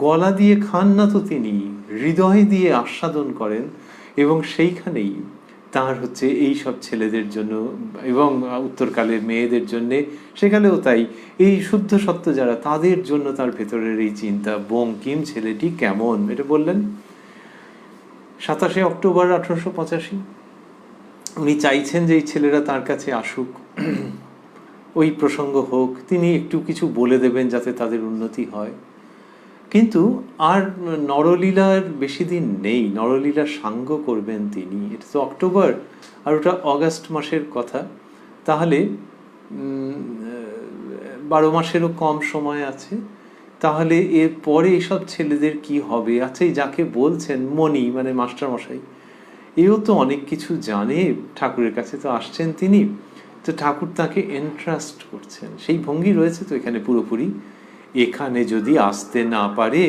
গলা দিয়ে খান না তো তিনি, হৃদয় দিয়ে আস্বাদন করেন। এবং সেইখানেই তার হচ্ছে এই সব ছেলেদের জন্য এবং উত্তরকালের মেয়েদের জন্যে, সেকালেও তাই, এই শুদ্ধ সত্য যারা, তাদের জন্য তার ভেতরের এই চিন্তা, বঙ্কিম ছেলেটি কেমন, এটা বললেন 27 অক্টোবর 1885। উনি চাইছেন যে এই ছেলেরা তার কাছে আসুক, ওই প্রসঙ্গ হোক, তিনি একটু কিছু বলে দেবেন যাতে তাদের উন্নতি হয়। কিন্তু আর নরলীলার বেশি দিন নেই, নরলীলার সাঙ্গ করবেন তিনি। এটা তো অক্টোবর, আর ওটা অগাস্ট মাসের কথা, তাহলে 12 মাসেরও কম সময় আছে। তাহলে এর পরে এইসব ছেলেদের কি হবে? আচ্ছা, এই যাকে বলছেন মণি, মানে মাস্টারমশাই, এও তো অনেক কিছু জানে, ঠাকুরের কাছে তো আসছেন তিনি, তো ঠাকুর তাকে এন্ট্রাস্ট করছেন, সেই ভঙ্গি রয়েছে তো এখানে পুরোপুরি। এখানে যদি আসতে না পারে,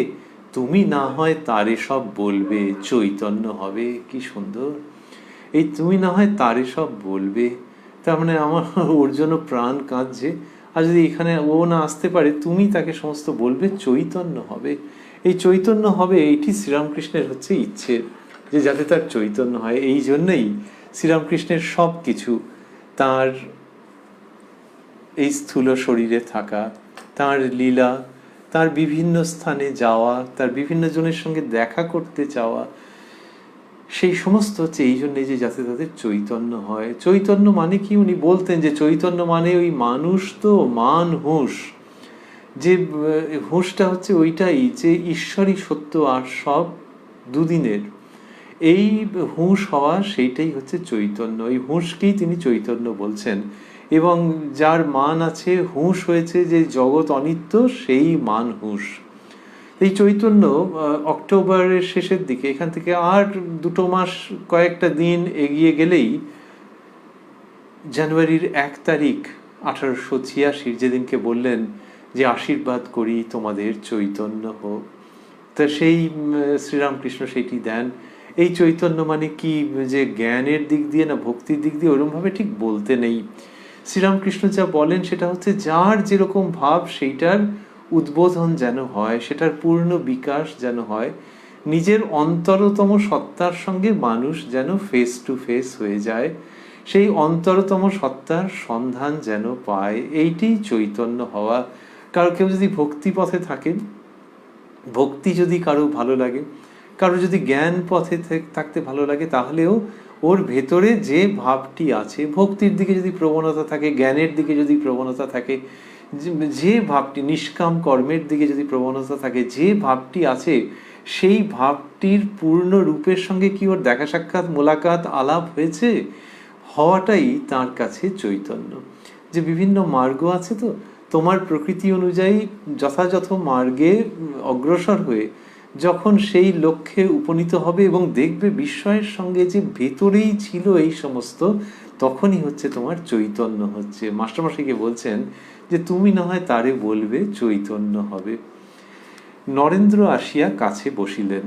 তুমি না হয় তারে সব বলবে, চৈতন্য হবে। কি সুন্দর এই তুমি না হয় তারে সব বলবে, তার মানে আমার ওর জন্য প্রাণ কাঁদছে। আর যদি এখানে ও না আসতে পারে, তুমি তাকে সমস্ত বলবে, চৈতন্য হবে। এই চৈতন্য হবে, এইটি শ্রীরামকৃষ্ণের হচ্ছে ইচ্ছে, যে যাতে তার চৈতন্য হয়। এই জন্যই শ্রীরামকৃষ্ণের সব কিছু, তার এই স্থূল শরীরে থাকা, তার লীলা, তার বিভিন্ন স্থানে যাওয়া, তার বিভিন্ন জনের সঙ্গে দেখা করতে চাওয়া, সেই সমস্ত হচ্ছে এই জন্যে যে যাতে তাদের চৈতন্য হয়। চৈতন্য মানে কি? উনি বলতেন যে চৈতন্য মানে ওই মানুষ তো মান হুঁশ, যে হুঁশটা হচ্ছে ওইটাই যে ঈশ্বরই সত্য আর সব দুদিনের। এই হুঁশ হওয়া, সেইটাই হচ্ছে চৈতন্য। এই হুঁশকেই তিনি চৈতন্য বলছেন। এবং যার মান আছে, হুঁশ হয়েছে যে জগৎ অনিত্য, সেই মান হুঁশ। এই চৈতন্য অক্টোবরের শেষের দিকে, এখান থেকে আর 2 মাস কয়েকটা দিন এগিয়ে গেলেই জানুয়ারির 1 তারিখ 1886, যেদিনকে বললেন যে আশীর্বাদ করি তোমাদের চৈতন্য হোক, তা সেই শ্রীরামকৃষ্ণ সেইটি দেন। এই চৈতন্য মানে কি, যে জ্ঞানের দিক দিয়ে না ভক্তির দিক দিয়ে, ওরমভাবে ঠিক বলতে নেই। শ্রীরামকৃষ্ণ যা বলেন সেটা হচ্ছে যার যেরকম ভাব সেইটার উদ্বোধন যেন হয়, সেটার পূর্ণ বিকাশ যেন হয়, নিজের অন্তরতম সত্তার সঙ্গে মানুষ যেন ফেস টু ফেস হয়ে যায়, সেই অন্তরতম সত্তার সন্ধান যেন পায়, এইটি চৈতন্য হওয়া। কারো কেউ যদি ভক্তি পথে থাকে, ভক্তি যদি কারো ভালো লাগে, কারো যদি জ্ঞান পথে থাকতে ভালো লাগে, তাহলেও ওর ভেতরে যে ভাবটি আছে, ভক্তির দিকে যদি প্রবণতা থাকে, জ্ঞানের দিকে যদি প্রবণতা থাকে, যে ভাবটি নিষ্কাম কর্মের দিকে যদি প্রবণতা থাকে, যে ভাবটি আছে, সেই ভাবটির পূর্ণ রূপের সঙ্গে কি ওর দেখা সাক্ষাৎ, মোলাকাত, আলাপ হয়েছে, হওয়াটাই তার কাছে চৈতন্য। যে বিভিন্ন মার্গ আছে তো, তোমার প্রকৃতি অনুযায়ী যথাযথ মার্গে অগ্রসর হয়ে যখন সেই লক্ষ্যে উপনীত হবে এবং দেখবে বিস্ময়ের সঙ্গে যে ভেতরেই ছিল এই সমস্ত, তখনই হচ্ছে তোমার চৈতন্য হচ্ছে। মাস্টারমশাইকে বলছেন যে তুমি না হয় তারে বলবে, চৈতন্য হবে। নরেন্দ্র আসিয়া কাছে বসিলেন।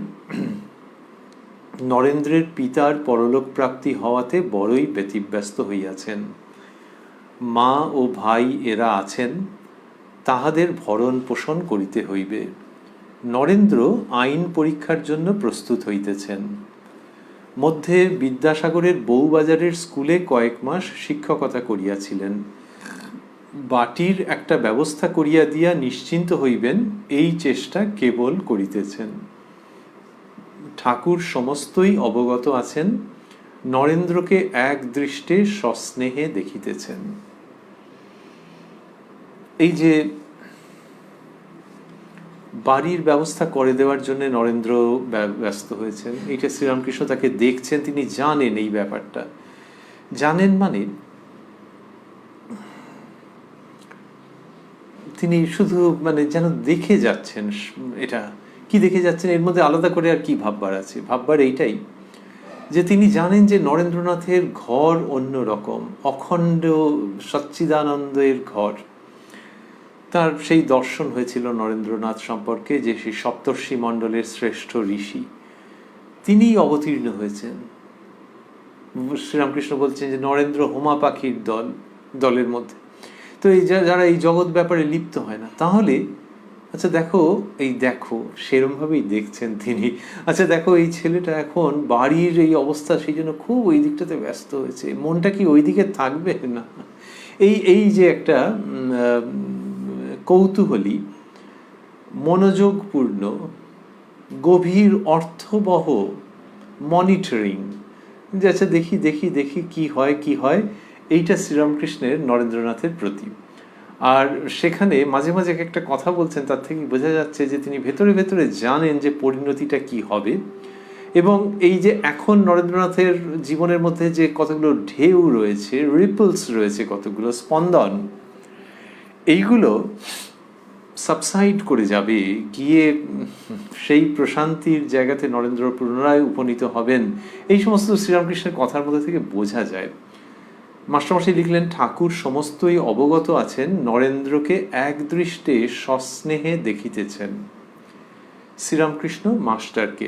নরেন্দ্রের পিতার পরলোক প্রাপ্তি হওয়াতে বড়ই ব্যতিব্যস্ত হইয়াছেন। মা ও ভাই এরা আছেন, তাহাদের ভরণ পোষণ করিতে হইবে। নরেন্দ্র আইন পরীক্ষার জন্য প্রস্তুত হইতেছেন। মধ্যে বিদ্যাসাগরের বউবাজারের স্কুলে কয়েক মাস শিক্ষকতা করিয়াছিলেন। বাটির একটা ব্যবস্থা করিয়া দিয়া নিশ্চিন্ত হইবেন, এই চেষ্টা কেবল করিতেছেন। ঠাকুর সমস্তই অবগত আছেন, নরেন্দ্রকে এক দৃষ্টে সস্নেহে দেখিতেছেন। এই যে বাড়ির ব্যবস্থা করে দেওয়ার জন্য নরেন্দ্র ব্যস্ত হয়েছেন, এইটা শ্রীরামকৃষ্ণ তাকে দেখছেন, তিনি জানেন এই ব্যাপারটা। জানেন মানে তিনি শুধু যেন দেখে যাচ্ছেন। এটা কি দেখে যাচ্ছেন, এর মধ্যে আলাদা করে আর কি ভাববার আছে? ভাববার এইটাই যে তিনি জানেন যে নরেন্দ্রনাথের ঘর অন্য রকম, অখণ্ড সচ্চিদানন্দের ঘর। তার সেই দর্শন হয়েছিল নরেন্দ্রনাথ সম্পর্কে যে সেই সপ্তর্ষি মণ্ডলের শ্রেষ্ঠ ঋষি, তিনিই অবতীর্ণ হয়েছেন। শ্রীরামকৃষ্ণ বলছেন যে নরেন্দ্র হোমা পাখির দলের মধ্যে। তো এই যারা এই জগৎ ব্যাপারে লিপ্ত হয় না, তাহলে আচ্ছা দেখো সেরমভাবেই দেখছেন তিনি। আচ্ছা দেখো, এই ছেলেটা এখন বাড়ির এই অবস্থা, সেই জন্য খুব ওই দিকটাতে ব্যস্ত হয়েছে, মনটা কি ওই দিকে থাকবে না? এই যে একটা কৌতূহলী, মনোযোগপূর্ণ, গভীর অর্থবহ মনিটরিং, যে আচ্ছা দেখি কি হয়, এইটা শ্রীরামকৃষ্ণের নরেন্দ্রনাথের প্রতি। আর সেখানে মাঝে মাঝে একটা কথা বলছেন, তার থেকে বোঝা যাচ্ছে যে তিনি ভেতরে ভেতরে জানেন যে পরিণতিটা কি হবে। এবং এই যে এখন নরেন্দ্রনাথের জীবনের মধ্যে যে কতগুলো ঢেউ রয়েছে, রিপলস রয়েছে, কতগুলো স্পন্দন, এইগুলো সাবসাইড করে যাবে, গিয়ে সেই প্রশান্তির জায়গাতে নরেন্দ্র পুনরায় উপনীত হবেন। এই সমস্ত শ্রীরামকৃষ্ণের কথার মধ্যে থেকে বোঝা যায়। মাস্টারমশাই লিখলেন, ঠাকুর সমস্তই অবগত আছেন, নরেন্দ্রকে একদৃষ্টে সস্নেহে দেখিতেছেন। শ্রীরামকৃষ্ণ মাস্টারকে,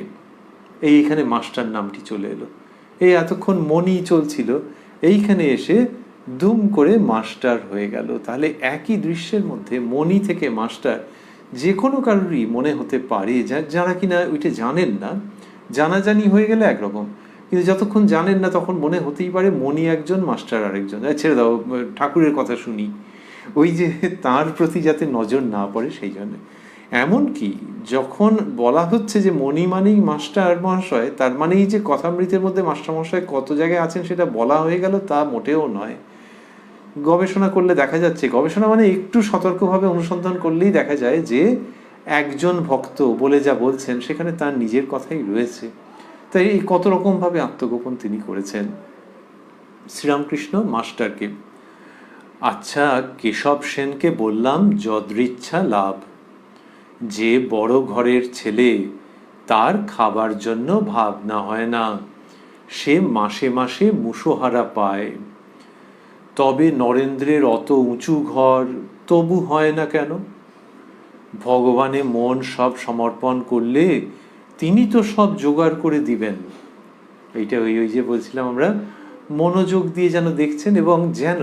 এইখানে মাস্টার নামটি চলে এলো। এই এতক্ষণ মনি চলছিল, এইখানে এসে দুম করে মাস্টার হয়ে গেল। তাহলে একই দৃশ্যের মধ্যে মনি থেকে মাস্টার যে কোনো কারোরই মনে হতে পারে, যারা কিনা ওইটা জানেন না। জানাজানি হয়ে গেলে একরকম, কিন্তু যতক্ষণ জানেন না তখন মনে হতেই পারে মনি একজন, মাস্টার আরেকজন। ছেড়ে দাও, ঠাকুরের কথা শুনি, ওই যে তার প্রতি যাতে নজর না পড়ে সেই জন্য। এমনকি যখন বলা হচ্ছে যে মনি মানেই মাস্টার মহাশয়, তার মানেই যে কথামৃতের মধ্যে মাস্টার মহাশয় কত জায়গায় আছেন সেটা বলা হয়ে গেল, তা মোটেও নয়। গবেষণা করলে দেখা যাচ্ছে, গবেষণা মানে একটু সতর্কভাবে অনুসন্ধান করলেই দেখা যায় যে একজন ভক্ত বলে যা বলছেন সেখানে তার নিজের কথাই রয়েছে। তাই এই কত রকমভাবে আত্মগোপন তিনি করেছেন। শ্রীরামকৃষ্ণ মাস্টারকে, আচ্ছা কেশব সেনকে বললাম যদৃচ্ছা লাভ, যে বড় ঘরের ছেলে তার খাবার জন্য ভাবনা হয় না, সে মাসে মাসে মুসোহারা পায়। তবে নরেন্দ্রের অত উঁচু ঘর তবু হয় না কেন? ভগবানে মন সব সমর্পণ করলে তিনি তো সব জোগাড় করে দিবেন। এইটা ওই যে বলছিলাম আমরা, মনোযোগ দিয়ে যেন দেখছেন, এবং যেন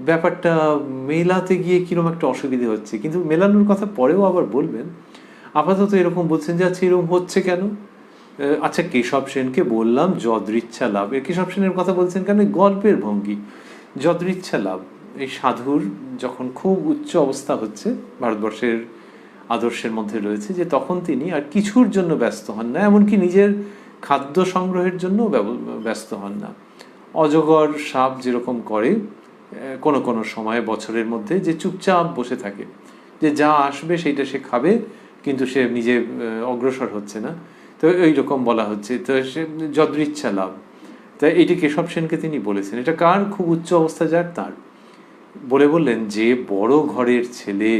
ব্যাপারটা মেলাতে গিয়ে কিরকম একটা অসুবিধে হচ্ছে, কিন্তু মেলানোর কথা পরেও আবার বলবেন। আপাতত এরকম বলছেন যে আচ্ছা এরকম হচ্ছে কেন? আচ্ছা কেশব সেনকে বললাম যদৃচ্ছা লাভ, কেশব সেনের কথা বলছেন কেন? গল্পের ভঙ্গি, যদৃচ্ছা লাভ। এই সাধুর যখন খুব উচ্চ অবস্থা হচ্ছে, ভারতবর্ষের আদর্শের মধ্যে রয়েছে, যে তখন তিনি আর কিছুর জন্য ব্যস্ত হন না, এমনকি নিজের খাদ্য সংগ্রহের জন্য ব্যস্ত হন না। অজগর সাপ যেরকম করে কোনো কোনো সময় বছরের মধ্যে, যে চুপচাপ বসে থাকে, যে যা আসবে সেইটা সে খাবে, কিন্তু সে নিজে অগ্রসর হচ্ছে না। তো এইরকম বলা হচ্ছে, তো সে যদৃচ্ছা লাভ। তাই এটি কেশব সেনকে তিনি বলেছেন। এটা কার খুব উচ্চ অবস্থা যার, তার বললেন যে বড় ঘরের ছেলে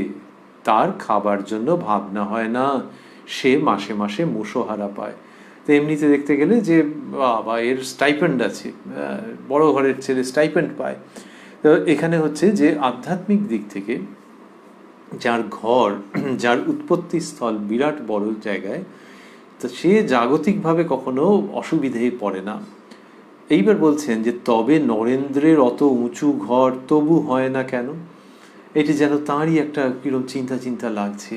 তার খাবার জন্য ভাবনা হয় না, সে মাসে মাসে মুসোহারা পায়। তো এমনিতে দেখতে গেলে যে বাবা এর স্টাইপেন্ড আছে, বড় ঘরের ছেলে স্টাইপেন্ড পায়। তো এখানে হচ্ছে যে আধ্যাত্মিক দিক থেকে যার ঘর, যার উৎপত্তি স্থল বিরাট বড় জায়গায়, তো সে জাগতিকভাবে কখনো অসুবিধেয় পড়ে না। এইবার বলছেন যে তবে নরেন্দ্রের অত উঁচু ঘর তবু হয় না কেন? এটি যেন তাঁরই একটা কিরম চিন্তা চিন্তা লাগছে।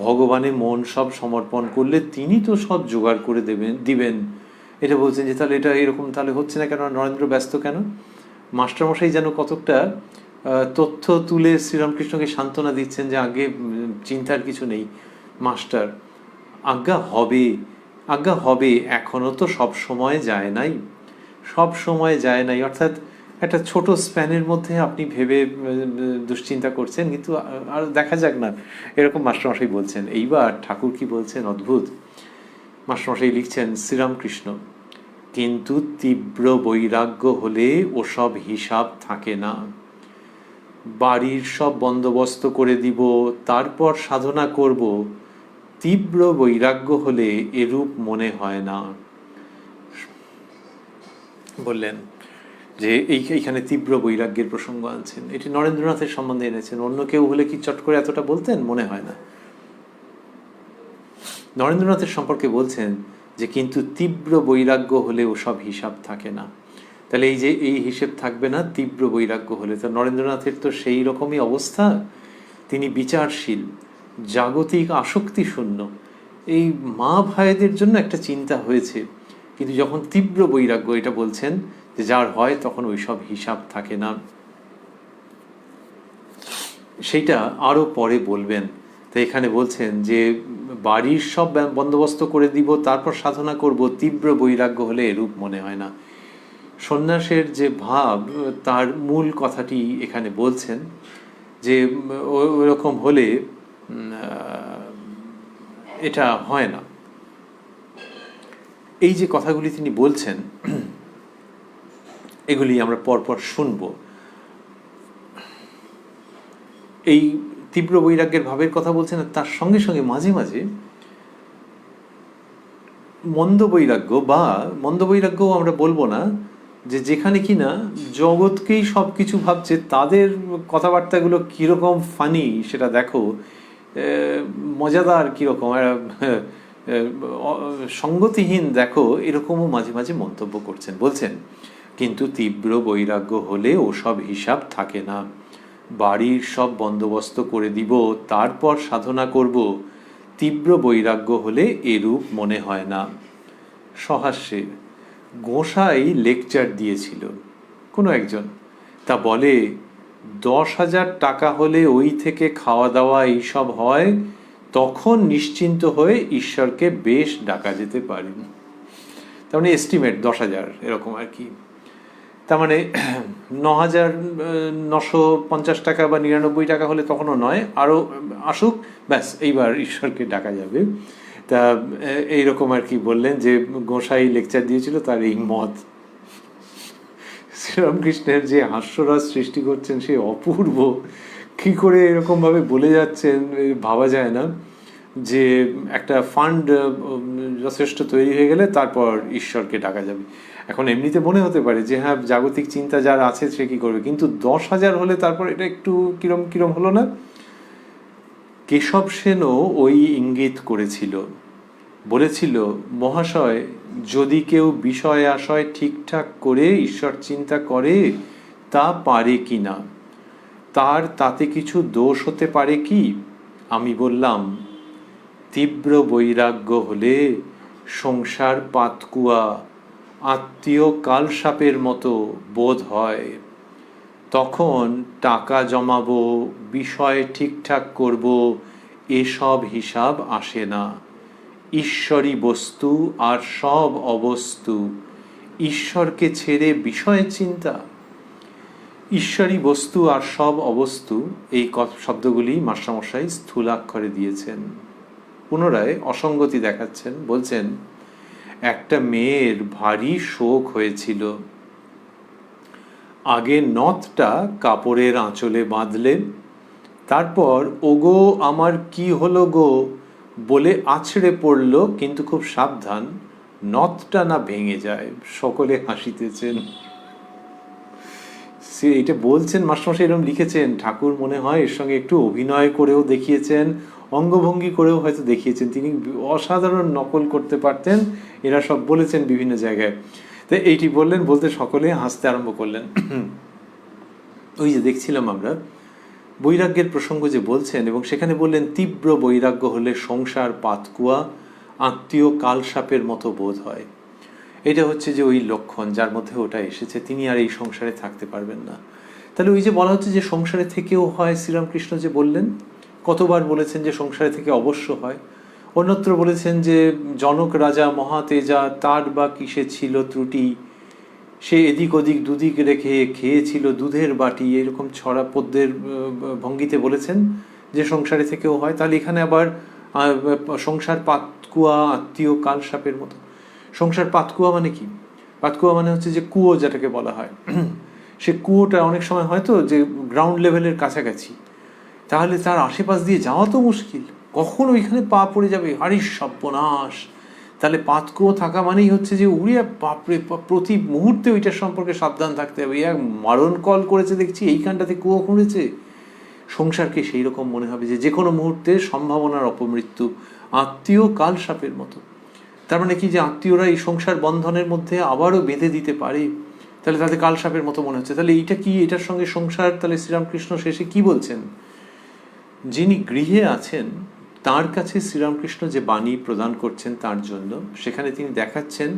ভগবানে মন সব সমর্পণ করলে তিনি তো সব জোগাড় করে দিবেন। এটা বলছেন যে তাহলে এটা এরকম তাহলে হচ্ছে না কেন, নরেন্দ্র ব্যস্ত কেন? মাস্টারমশাই যেন কতকটা তথ্য তুলে শ্রীরামকৃষ্ণকে সান্ত্বনা দিচ্ছেন যে আগে চিন্তার কিছু নেই মাস্টার, আজ্ঞা হবে, আজ্ঞা হবে, এখনও তো সব সময় যায় নাই, সব সময় যায় নাই, অর্থাৎ একটা ছোট স্প্যানের মধ্যে আপনি ভেবে দুশ্চিন্তা করছেন, কিন্তু আর দেখা যাক না, এরকম মাস্টারমশাই বলছেন। এইবার ঠাকুর কি বলছেন অদ্ভুত। মাস্টারমশাই লিখছেন, শ্রীরামকৃষ্ণ, কিন্তু তীব্র বৈরাগ্য হলে ওসব হিসাব থাকে না। বাড়ির সব বন্দোবস্ত করে দিব, তারপর সাধনা করব, তীব্র বৈরাগ্য হলে এরূপ মনে হয় না। বললেন যে এইখানে তীব্র বৈরাগ্যের প্রসঙ্গ আনছেন, এটি নরেন্দ্রনাথের সম্বন্ধে এনেছেন। অন্য কেউ হলে কি চট করে এতটা বলতেন? মনে হয় না। নরেন্দ্রনাথের সম্পর্কে বলছেন যে কিন্তু তীব্র বৈরাগ্য হলে ওসব হিসাব থাকে না। তাহলে এই যে এই হিসেব থাকবে না তীব্র বৈরাগ্য হলে, তো নরেন্দ্রনাথের তো সেই রকমই অবস্থা। তিনি বিচারশীল, জাগতিক আসক্তি শূন্য। এই মা ভাইদের জন্য একটা চিন্তা হয়েছে, কিন্তু যখন তীব্র বৈরাগ্য, এটা বলছেন যে যার হয় তখন ওইসব হিসাব থাকে না। সেইটা আরও পরে বলবেন। তো এখানে বলছেন যে বাড়ির সব বন্দোবস্ত করে দিব, তারপর সাধনা করব, তীব্র বৈরাগ্য হলে এরূপ মনে হয় না। সন্ন্যাসের যে ভাব, তার মূল কথাটি এখানে বলছেন যে ওরকম হলে এটা হয় না। এই যে কথাগুলি তিনি বলছেন, এগুলি আমরা পরপর শুনব। এই তীব্র বৈরাগ্যের ভাবের কথা বলছেন, তার সঙ্গে সঙ্গে মাঝে মাঝে মন্দ বৈরাগ্য, বা মন্দ বৈরাগ্যও আমরা বলবো না, যে যেখানে কিনা জগৎকেই সব কিছু ভাবছে, তাদের কথাবার্তাগুলো কীরকম ফানি সেটা দেখো, মজাদার কীরকম, সঙ্গতিহীন দেখো, এরকমও মাঝে মাঝে মন্তব্য করছেন। বলছেন কিন্তু তীব্র বৈরাগ্য হলে ওসব হিসাব থাকে না। বাড়ির সব বন্দোবস্ত করে দিব, তারপর সাধনা করব, তীব্র বৈরাগ্য হলে এরূপ মনে হয় না। সহাস্যে গোসাই লেকচার দিয়েছিল কোনো একজন, তা বলে 10,000 টাকা হলে ওই থেকে খাওয়া দাওয়া এইসব হয়, তখন নিশ্চিন্ত হয়ে ঈশ্বরকে বেশ ডাকা যেতে পারে। তার মানে এস্টিমেট 10,000 এরকম আর কি। তার মানে 9,950 টাকা বা 99 টাকা হলে তখনও নয়, আরও আসুক, ব্যাস এইবার ঈশ্বরকে ডাকা যাবে। তা এইরকম আর কি বললেন যে গোসাই লেকচার দিয়েছিল, তার এই মত। শ্রীরামকৃষ্ণের যে হাস্যরস সৃষ্টি করছেন সে অপূর্ব। কি করে এরকমভাবে বলে যাচ্ছেন ভাবা যায় না, যে একটা ফান্ড যথেষ্ট তৈরি হয়ে গেলে তারপর ঈশ্বরকে ডাকা যাবে। এখন এমনিতে মনে হতে পারে যে হ্যাঁ, জাগতিক চিন্তা যার আছে সে কী করবে, কিন্তু 10,000 হলে তারপর এটা একটু কিরম কিরম হলো না? কেশব সেনও ওই ইঙ্গিত করেছিল, বলেছিল, মহাশয়, যদি কেউ বিষয় আশয় ঠিকঠাক করে ঈশ্বর চিন্তা করে, তা পারে কি না, তাতে কিছু দোষ হতে পারে কি? আমি বললাম, তীব্র বৈরাগ্য হলে সংসার পাতকুয়া, আত্মীয় কালসাপের মতো বোধ হয়। তখন টাকা জমাবো, বিষয় ঠিকঠাক করব, এসব হিসাব আসে না। ঈশ্বরই বস্তু আর সব অবস্তু, ঈশ্বরকে ছেড়ে বিষয় চিন্তা। ঈশ্বরই বস্তু আর সব অবস্তু, এই শব্দগুলি মাস্টারমশাই স্থূলাক্ষরে দিয়েছেন। পুনরায় অসঙ্গতি দেখাচ্ছেন। বলছেন, একটা মেয়ের ভারী শোক হয়েছিল। আগে নথটা কাপড়ের আঁচলে বাঁধলে, তারপর ওগো আমার কি হলো গো বলে আছড়ে পড়ল, কিন্তু খুব সাবধান নথটা না ভেঙে যায়। সকলে হাসিতেছেন। এটা বলছেন মাস্টারমশাই, এরকম লিখেছেন। ঠাকুর মনে হয় এর সঙ্গে একটু অভিনয় করেও দেখিয়েছেন, অঙ্গভঙ্গি করেও হয়তো দেখিয়েছেন, তিনি অসাধারণ নকল করতে পারতেন, এরা সব বলেছেন বিভিন্ন জায়গায়। তো এইটি বললেন, বলতে সকলে হাসতে আরম্ভ করলেন। ওই যে দেখছিলাম আমরা বৈরাগ্যের প্রসঙ্গ যে বলছেন, এবং সেখানে বললেন তীব্র বৈরাগ্য হলে সংসার পাতকুয়া, আত্মীয় কালসাপের মতো বোধ হয়। এটা হচ্ছে যে ওই লক্ষণ যার মধ্যে ওটা এসেছে, তিনি আর এই সংসারে থাকতে পারবেন না। তাহলে ওই যে বলা হচ্ছে যে সংসারে থেকেও হয়, শ্রীরামকৃষ্ণ যে বললেন, কতবার বলেছেন যে সংসারে থেকে অবশ্য হয়। অন্যত্র বলেছেন যে জনক রাজা মহাতেজা, তার বা কিসে ছিল ত্রুটি, সে এদিক ওদিক দুদিক রেখে খেয়েছিল দুধের বাটি, এরকম ছড়া পদ্যের ভঙ্গিতে বলেছেন যে সংসারে থেকেও হয়। তাহলে এখানে আবার সংসার পাতকুয়া, আত্মীয় কালসাপের মতো। সংসার পাতকুয়া মানে কি? পাতকুয়া মানে হচ্ছে যে কুয়ো যেটাকে বলা হয়, সে কুয়োটা অনেক সময় হয়তো যে গ্রাউন্ড লেভেলের কাছাকাছি, তাহলে তার আশেপাশ দিয়ে যাওয়া তো মুশকিল, কখন ওইখানে পা পড়ে যাবে, হারিস সর্বনাশ। তাহলে পাতকুয়ো থাকা মানেই হচ্ছে যে উড়িয়া বাপরে, প্রতি মুহূর্তে ওইটার সম্পর্কে সাবধান থাকতে হবে। এক মারণ কল করেছে দেখছি, এইখানটাতে কুয়ো খুঁড়েছে। সংসারকে সেই রকম মনে হবে যে কোনো মুহূর্তে সম্ভাবনার অপমৃত্যু, আত্মীয় কালসাপের মতো। তার মানে কি, যে আত্মীয়রা এই সংসার বন্ধনের মধ্যে আবারও বেঁধে দিতে পারে, তাহলে তাদের কালসাপের মতো মনে হচ্ছে। তাহলে এইটা কি, এটার সঙ্গে সংসার, তাহলে শ্রীরামকৃষ্ণ শেষে কি বলছেন? যিনি গৃহে আছেন তার কাছে শ্রীরামকৃষ্ণ যে বাণী প্রদান করছেন তার জন্য, সেখানে তিনি দেখাচ্ছেন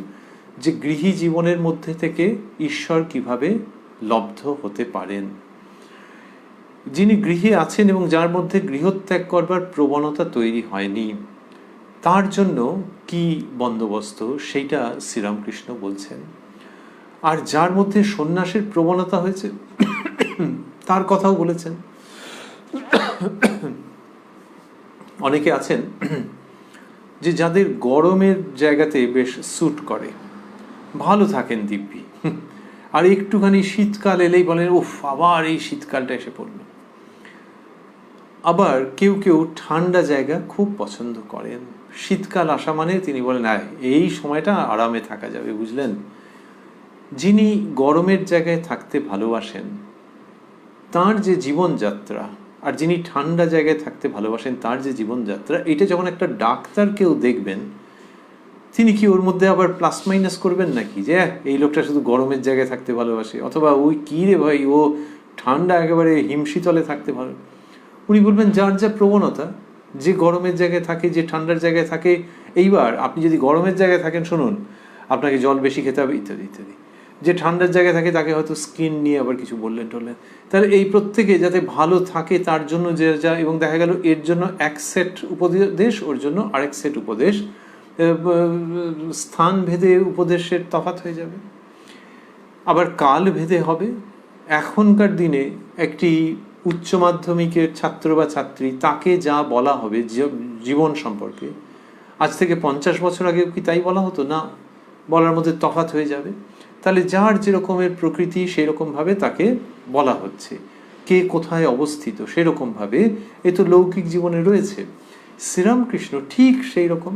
যে গৃহী জীবনের মধ্যে থেকে ঈশ্বর কিভাবে লব্ধ হতে পারেন। যিনি গৃহে আছেন এবং যার মধ্যে গৃহত্যাগ করবার প্রবণতা তৈরি হয়নি, তার জন্য কি বন্দোবস্ত, সেইটা শ্রীরামকৃষ্ণ বলছেন। আর যার মধ্যে সন্ন্যাসের প্রবণতা হয়েছে তার কথাও বলেছেন। অনেকে আছেন যে যাদের গরমের জায়গাতে বেশ স্যুট করে, ভালো থাকেন দিব্যি, আর একটুখানি শীতকাল এলেই বলেন উফ আবার এই শীতকালটা এসে পড়ল। আবার কেউ কেউ ঠান্ডা জায়গা খুব পছন্দ করেন, শীতকাল আসা মানে তিনি বলেন এই সময়টা আরামে থাকা যাবে, বুঝলেন। যিনি গরমের জায়গায় থাকতে ভালোবাসেন তার যে জীবনযাত্রা, আর যিনি ঠান্ডা জায়গায় থাকতে ভালোবাসেন তার যে জীবনযাত্রা, এটা যখন একটা ডাক্তার কেউ দেখবেন, তিনি কি ওর মধ্যে আবার প্লাস মাইনাস করবেন নাকি, যে এই লোকটা শুধু গরমের জায়গায় থাকতে ভালোবাসে, অথবা ওই কী রে ভাই ও ঠান্ডা একেবারে হিমশীতলে থাকতে ভালো। উনি বলবেন যার যা প্রবণতা, যে গরমের জায়গায় থাকে, যে ঠান্ডার জায়গায় থাকে। এইবার আপনি যদি গরমের জায়গায় থাকেন, শুনুন, আপনাকে জল বেশি খেতে হবে ইত্যাদি ইত্যাদি। যে ঠান্ডার জায়গায় থাকে তাকে হয়তো স্কিন নিয়ে আবার কিছু বললেন টললেন। তাহলে এই প্রত্যেকে যাতে ভালো থাকে তার জন্য যে যা, এবং দেখা গেল এর জন্য এক সেট উপদেশ, ওর জন্য আরেক সেট উপদেশ, স্থান ভেদে উপদেশের তফাৎ হয়ে যাবে, আবার কাল ভেদে হবে। এখনকার দিনে একটি উচ্চ মাধ্যমিকের ছাত্র বা ছাত্রী, তাকে যা বলা হবে জীবন সম্পর্কে, আজ থেকে 50 বছর আগে কি তাই বলা হতো না? বলার মধ্যে তফাৎ হয়ে যাবে। তাহলে যার যেরকমের প্রকৃতি সেরকমভাবে তাকে বলা হচ্ছে, কে কোথায় অবস্থিত সেরকমভাবে এ তো লৌকিক জীবনে রয়েছে। শ্রীরামকৃষ্ণ ঠিক সেই রকম,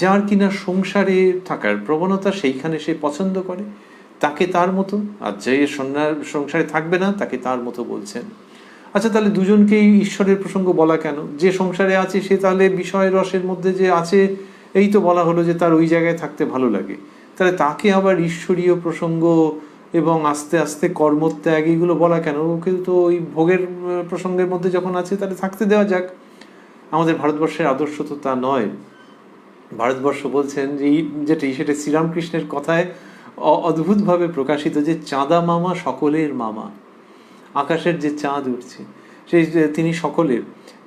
যার কিনা সংসারে থাকার প্রবণতা, সেইখানে সে পছন্দ করে, তাকে তার মতো, আর যে সংসারে থাকবে না তাকে তার মতো বলছেন। আচ্ছা, তাহলে দুজনকেই ঈশ্বরের প্রসঙ্গ বলা কেন? যে সংসারে আছে সে তাহলে বিষয় রসের মধ্যে যে আছে, এই তো বলা হলো যে তার ওই জায়গায় থাকতে ভালো লাগে, তাহলে তাকে আবার ঈশ্বরীয় প্রসঙ্গ এবং আস্তে আস্তে কর্মত্যাগ এইগুলো বলা কেন? ওকে তো ওই ভোগের প্রসঙ্গের মধ্যে যখন আছে তাহলে থাকতে দেওয়া যাক। আমাদের ভারতবর্ষের আদর্শ তো তা নয়। ভারতবর্ষ বলছেন যে যেটি, সেটা শ্রীরামকৃষ্ণের কথায় অদ্ভুতভাবে প্রকাশিত, যে চাঁদা মামা সকলের মামা। আকাশের যে চাঁদ উঠছে সেই তিনি সকলের,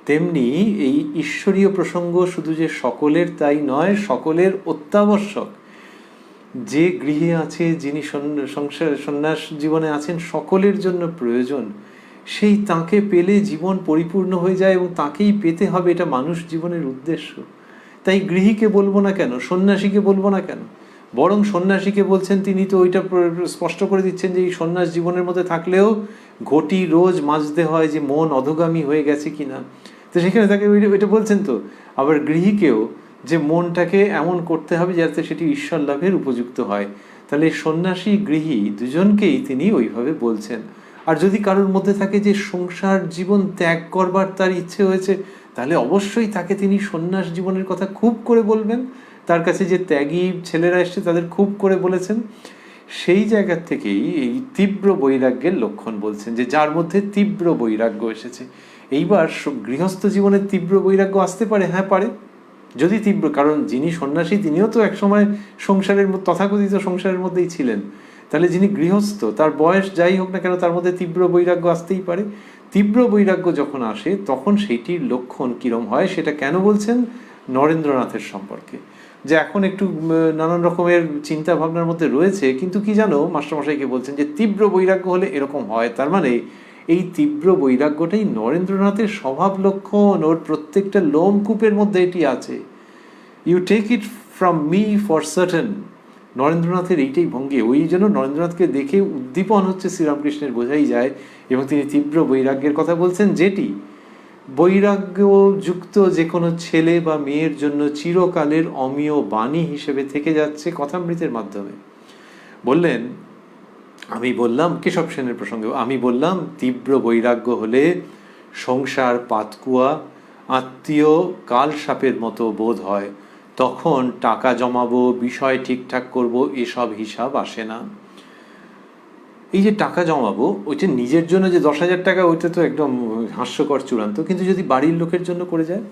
তেমনি এই ঈশ্বরীয় প্রসঙ্গ শুধু যে সকলের তাই নয়, সকলের অত্যাবশ্যক। যে গৃহে আছে, যিনি সন্ন্যাস জীবনে আছেন, সকলের জন্য প্রয়োজন। সেই তাকে পেলে জীবন পরিপূর্ণ হয়ে যায়, এবং তাকেই পেতে হবে, এটা মানুষ জীবনের উদ্দেশ্য। তাই গৃহীকে বলবো না কেন, সন্ন্যাসীকে বলবো না কেন? বরং সন্ন্যাসীকে বলছেন তিনি তো ওইটা স্পষ্ট করে দিচ্ছেন যে এই সন্ন্যাস জীবনের মধ্যে থাকলেও ঘটি রোজ মাজতে হয় যে মন অধোগামী হয়ে গেছে কিনা। তো সেখানে তাকে ওইটা বলছেন। তো আবার গৃহীকেও যে মনটাকে এমন করতে হবে যাতে সেটি ঈশ্বর লাভের উপযুক্ত হয়। তাহলে সন্ন্যাসী গৃহী দুজনকেই তিনি ওইভাবে বলছেন। আর যদি কারোর মধ্যে থাকে যে সংসার জীবন ত্যাগ করবার তার ইচ্ছে হয়েছে, তাহলে অবশ্যই তাকে তিনি সন্ন্যাস জীবনের কথা খুব করে বলবেন। তার কাছে যে ত্যাগী ছেলেরা এসছে তাদের খুব করে বলেছেন। সেই জায়গা থেকেই এই তীব্র বৈরাগ্যের লক্ষণ বলছেন, যে যার মধ্যে তীব্র বৈরাগ্য এসেছে। এইবার গৃহস্থ জীবনের তীব্র বৈরাগ্য আসতে পারে, হ্যাঁ পারে, যদি তীব্র, কারণ যিনি সন্ন্যাসী তিনিও তো একসময় সংসারের তথাকথিত সংসারের মধ্যেই ছিলেন। তাহলে যিনি গৃহস্থ, তার বয়স যাই হোক না কেন, তার মধ্যে তীব্র বৈরাগ্য আসতেই পারে। তীব্র বৈরাগ্য যখন আসে তখন সেইটির লক্ষণ কিরম হয় সেটা কেন বলছেন? নরেন্দ্রনাথের সম্পর্কে, যে এখন একটু নানান রকমের চিন্তা ভাবনার মধ্যে রয়েছে, কিন্তু কি জানো, মাস্টারমশাইকে বলছেন যে তীব্র বৈরাগ্য হলে এরকম হয়। তার মানে এই তীব্র বৈরাগ্যটাই নরেন্দ্রনাথের স্বভাব লক্ষণ, ওর প্রত্যেকটা লোমকূপের মধ্যে এটি আছে। You take it from me for certain. নরেন্দ্রনাথের এইটাই ভঙ্গি, ওই জন্য নরেন্দ্রনাথকে দেখে উদ্দীপন হচ্ছে শ্রীরামকৃষ্ণের, বোঝাই যায়। এবং তিনি তীব্র বৈরাগ্যের কথা বলছেন, যেটি বৈরাগ্যযুক্ত যে কোনো ছেলে বা মেয়ের জন্য চিরকালের অমীয় বাণী হিসেবে থেকে যাচ্ছে কথামৃতের মাধ্যমে। বললেন, আমি বললাম, কেশব সেনের প্রসঙ্গে আমি বললাম, তীব্র বৈরাগ্য হলে সংসার পাতকুয়া, আত্মীয় কাল সাপের মতো বোধ হয়। তখন টাকা জমাবো, বিষয় ঠিকঠাক করব, এসব হিসাব আসে না। এই যে টাকা জমাবো, ওইটা নিজের জন্য যে 10,000 টাকা, ওইটা তো একদম হাস্যকর চূড়ান্ত। কিন্তু যদি বাড়ির লোকের জন্য করে যায়,